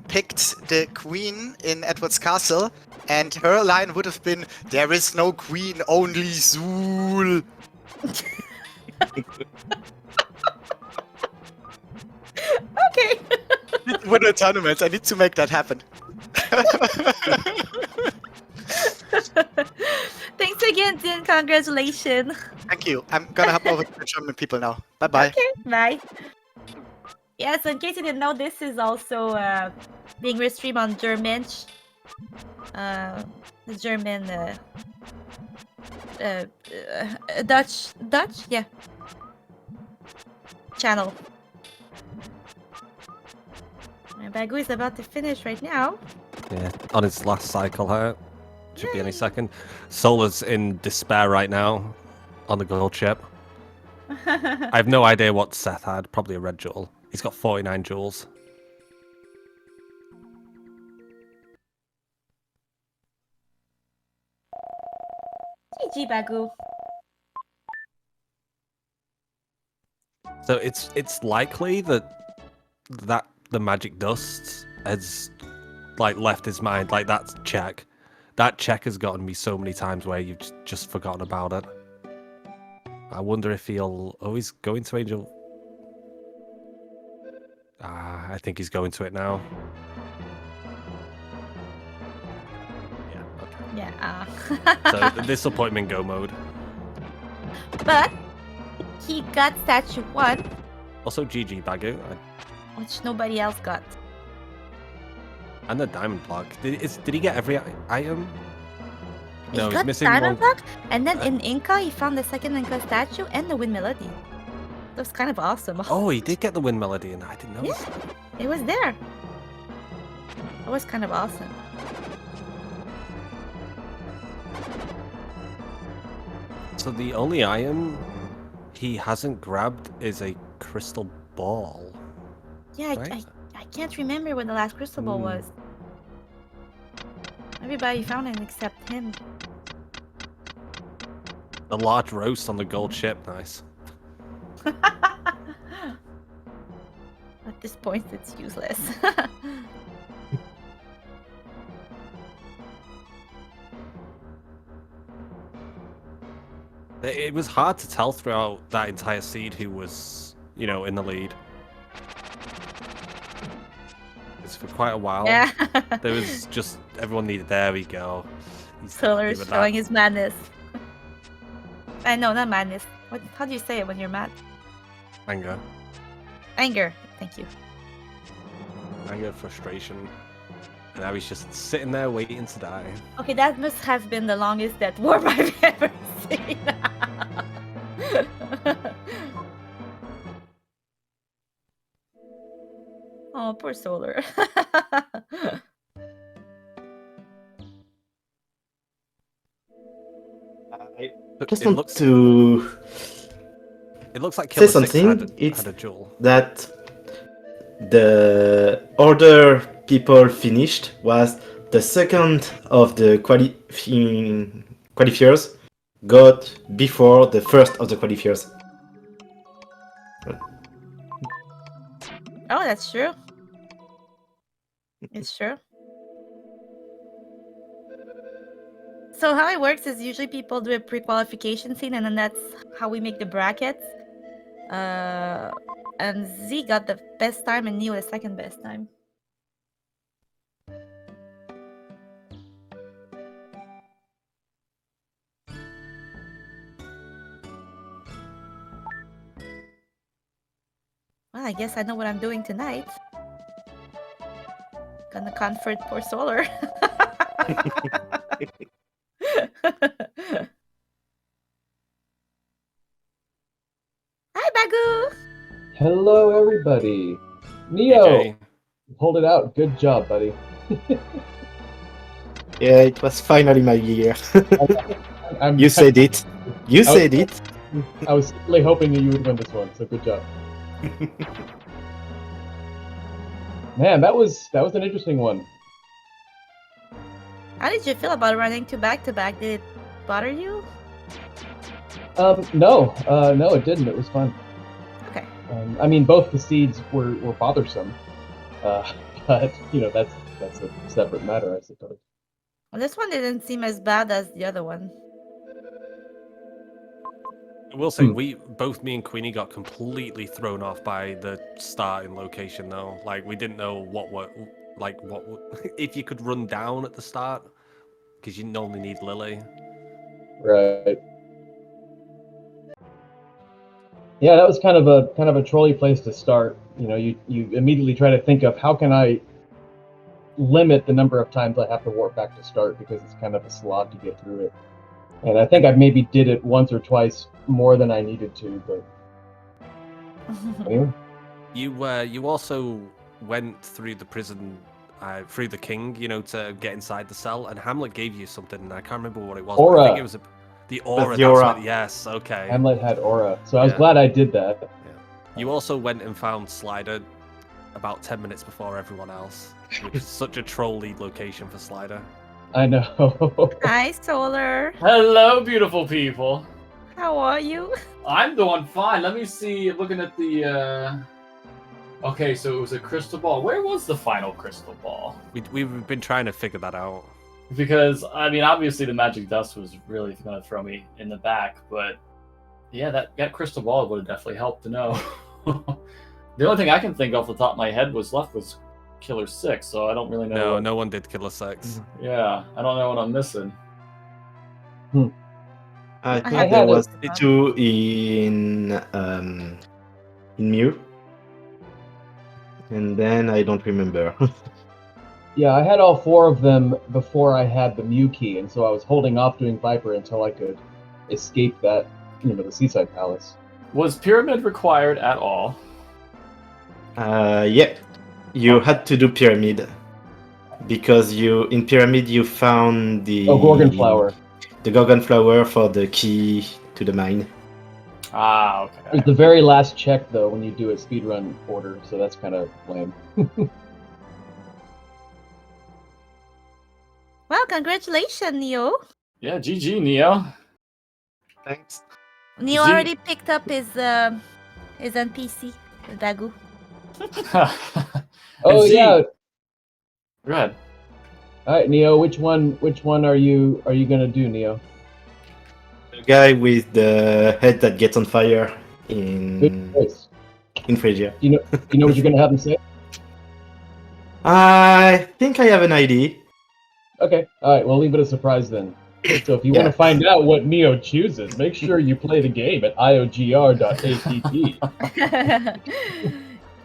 picked the queen in Edward's castle, and her line would have been, "There is no queen, only Zool." Okay. Win a tournament. I need to make that happen. Thanks again, Din. Congratulations. Thank you. I'm gonna hop over to the German people now. Bye bye. Okay, bye. Yeah, so in case you didn't know, this is also being restreamed on Germanch. The German Dutch, yeah, channel. And Bagu is about to finish right now. Yeah, on his last cycle here. Should be any second. Solar's in despair right now on the gold chip. I have no idea what Seth had. Probably a red jewel. He's got 49 jewels. GG, Bagu. So it's likely that the magic dust has like left his mind. Like that check has gotten me so many times where you've just forgotten about it. I wonder if he'll always go into Angel. I think he's going to it now. Yeah. Okay. Yeah. So this will put him in go mode. But he got statue 1, Also, GG Bagu. which nobody else got. And the diamond block. Did he get every item? No, He he's got missing diamond one. block, and then in Inca he found the second Inca statue and the wind melody. That was kind of awesome. Oh, he did get the wind melody, and I didn't know. Yeah, it was there. It was kind of awesome. So the only item he hasn't grabbed is a crystal ball. Yeah, Right? I can't remember when the last crystal ball was. Everybody found it except him. The large roast on the gold ship, nice. At this point, it's useless. It was hard to tell throughout that entire seed who was, you know, in the lead. Because for quite a while, Yeah. there was just everyone needed. There we go. Solar Give is it showing that. his madness. I know, not madness. How do you say it when you're mad? Anger, Anger. Thank you. frustration. And now he's just sitting there waiting to die. Okay, that must have been the longest death warp I've ever seen. Oh, poor Solar. I But just it want looks to like say Killer 6 something. It's had a jewel. that the order people finished was the second of the qualifiers got before the first of the qualifiers. Oh, that's true. It's true. So how it works is usually people do a pre-qualification scene, and then that's how we make the brackets. And Z got the best time, and Neo the second best time. Well, I guess I know what I'm doing tonight. Gonna comfort poor Solar. Hi, Bagu! Hello, everybody. Neo, AJ. hold it out. Good job, buddy. Yeah, it was finally my year. I'm, You said it. You said it. I was really hoping that you would win this one, so good job. Man, that was an interesting one. How did you feel about running to back-to-back? Did it bother you? No, it didn't. It was fun. Okay. I mean, both the seeds were bothersome, but you know that's a separate matter, I suppose. Well, this one didn't seem as bad as the other one. I will say, both me and Queenie got completely thrown off by the starting location, though. Like, we didn't know if you could run down at the start, because you normally need Lily. Right. Yeah, that was kind of a trolley place to start. You know, you immediately try to think of how can I limit the number of times I have to warp back to start, because it's kind of a slog to get through it. And I think I maybe did it once or twice more than I needed to, but anyway. You also went through the prison, through the king, you know, to get inside the cell, and Hamlet gave you something, and I can't remember what it was. Aura. But I think it was the aura. The aura. Yes, okay. Hamlet had aura, so I was glad I did that. Yeah. You also went and found Slider about 10 minutes before everyone else, which is such a troll lead location for Slider. I know. Hi, Solar. Hello, beautiful people. How are you? I'm doing fine. Let me see. Looking at the. Okay, so it was a crystal ball. Where was the final crystal ball? We've been trying to figure that out. Because I mean, obviously the magic dust was really going to throw me in the back, but yeah, that crystal ball would have definitely helped to know. The only thing I can think off the top of my head was Killer 6, so I don't really know. No one did Killer 6. Yeah, I don't know what I'm missing. I think had there it. was 2 in Mew. And then I don't remember. Yeah, I had all 4 of them before I had the Mew key, and so I was holding off doing Viper until I could escape that, the Seaside Palace. Was Pyramid required at all? Yeah. You had to do Pyramid. Because in Pyramid you found the Gorgon Flower. The Gorgon Flower for the key to the mine. Ah, okay. It's the very last check though when you do a speedrun order, so that's kind of lame. Well, congratulations, Neo. Yeah, GG, Neo. Thanks. Neo Z- already picked up his NPC, the Dagu. Oh Z- yeah. Go ahead. All right, Neo. Which one are you gonna do, Neo? The guy with the head that gets on fire Good in choice. Phrygia. You know what you're gonna have him say? I think I have an idea. Okay. All right. We'll leave it a surprise then. So if you Yeah. want to find out what Neo chooses, make sure you play the game at iogr.app.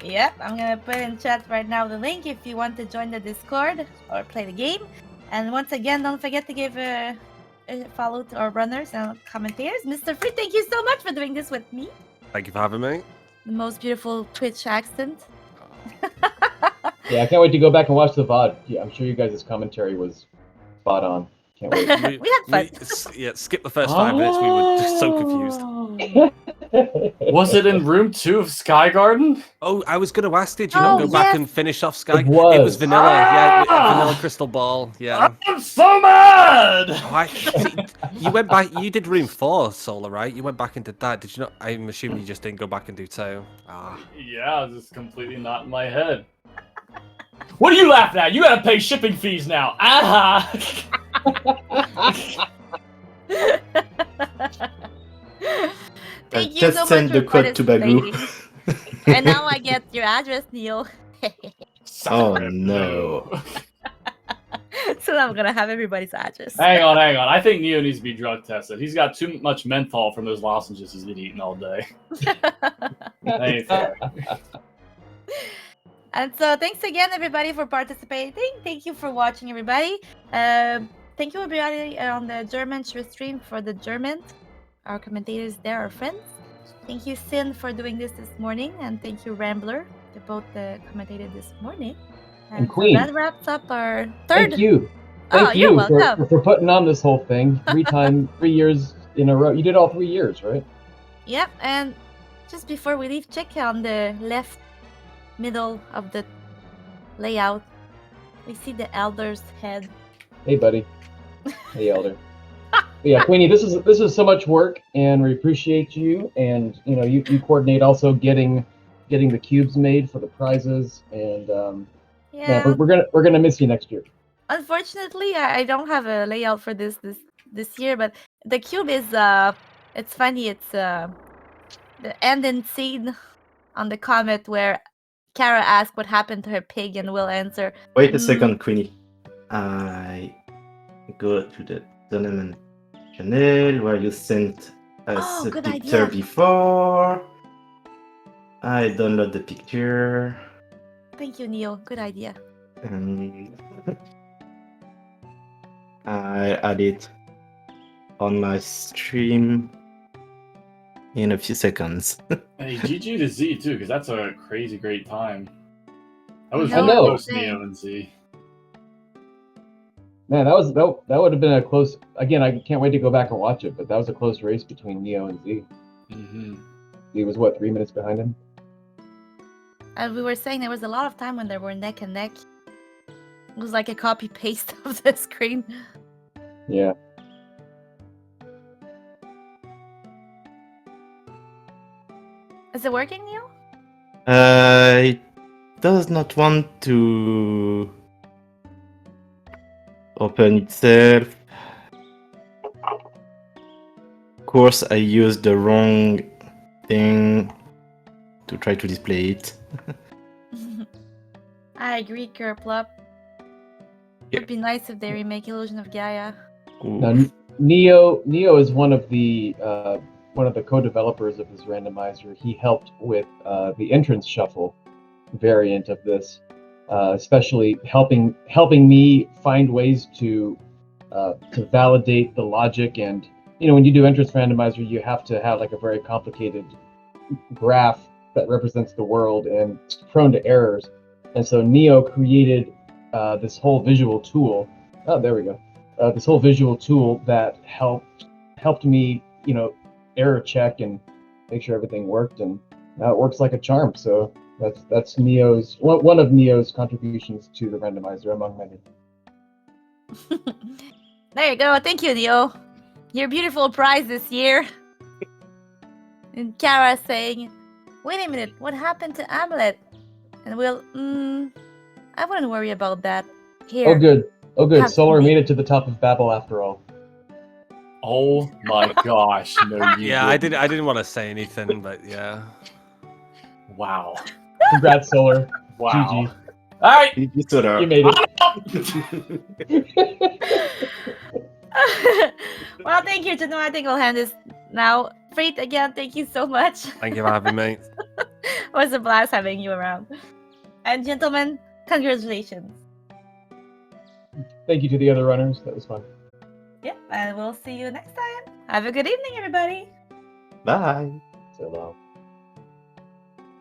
Yep, I'm gonna put in chat right now the link if you want to join the Discord or play the game. And once again, don't forget to give a follow to our runners and commentators. Mr. Free, thank you so much for doing this with me. Thank you for having me. The most beautiful Twitch accent. Yeah, I can't wait to go back and watch the VOD. Yeah, I'm sure you guys' commentary was spot on. Can't wait. We had fun. Skip the first 5 minutes. We were just so confused. Was it in room 2 of Sky Garden? Oh, I was going to ask, did you not Oh, go back yes. and finish off Sky? It was. vanilla. Yeah, Ah! vanilla crystal ball. Yeah. I'm so mad! You went back. You did room 4, Solar, right? You went back and did that. Did you not? I'm assuming you just didn't go back and do 2. Ah. Yeah, this is completely not in my head. What are you laughing at? You gotta pay shipping fees now. Ah! Thank you just so send much the for code to Bagu. participating. And now I get your address, Neil. Oh no. So I'm gonna have everybody's address. Hang on. I think Neo needs to be drug tested. He's got too much menthol from those lozenges he's been eating all day. That ain't fair. And so thanks again, everybody, for participating. Thank you for watching, everybody. Thank you, everybody, on the German stream for the German. Our commentators there are friends. Thank you, Sin, for doing this morning. And thank you, Rambler. They both commentated this morning. And so Queen. that wraps up our third. Thank you. Oh, Thank you're you welcome. for putting on this whole thing 3 years in a row. You did all 3 years, right? Yep, and just before we leave, check on the left middle of the layout. We see the elder's head. Hey, buddy. Hey, Elder. Yeah, Queenie, this is so much work, and we appreciate you. And you coordinate also getting the cubes made for the prizes, and Yeah. man, we're gonna miss you next year. Unfortunately, I don't have a layout for this year, but the cube is it's funny. It's the ending scene on the comet where Kara asks what happened to her pig, and will answer. Wait a second, Queenie. I go to the tournament channel where you sent us Oh, a good picture idea. before. I download the picture. Thank you, Neil. Good idea. And I add it on my stream in a few seconds. Hey, GG to Z too, because that's a crazy great time. I was I really know. close to Neo and Z. Man, that would have been a close. Again, I can't wait to go back and watch it. But that was a close race between Neo and Z. Mm-hmm. Z was what 3 minutes behind him. And we were saying there was a lot of time when they were neck and neck. It was like a copy paste of the screen. Yeah. Is it working, Neil? It does not want to open itself. Of course, I used the wrong thing to try to display it. I agree, Kerplop. It would be nice if they remake Illusion of Gaia. Now, Neo is one of the co-developers of this randomizer. He helped with the entrance shuffle variant of this, especially helping me find ways to validate the logic. And when you do entrance randomizer, you have to have like a very complicated graph that represents the world and it's prone to errors. And so Neo created this whole visual tool. Oh, there we go. This whole visual tool that helped me, error check and make sure everything worked, and now it works like a charm. So that's Neo's one of Neo's contributions to the randomizer, among many. There you go. Thank you, Neo. Your beautiful prize this year. And Kara saying, "Wait a minute, what happened to Amulet?" And we'll, I wouldn't worry about that. Here. Oh good. Have Solar some made it to the top of Babel after all. Oh my gosh! No, you Yeah, I didn't. didn't want to say anything, but yeah. Wow. Congrats, Solar. Wow. GG. All right. You made it. Well, thank you, Juno. I think we'll hand this now. Freight, again, thank you so much. Thank you for having me. It was a blast having you around. And gentlemen, congratulations. Thank you to the other runners. That was fun. Yep, and we'll see you next time. Have a good evening, everybody. Bye. So long.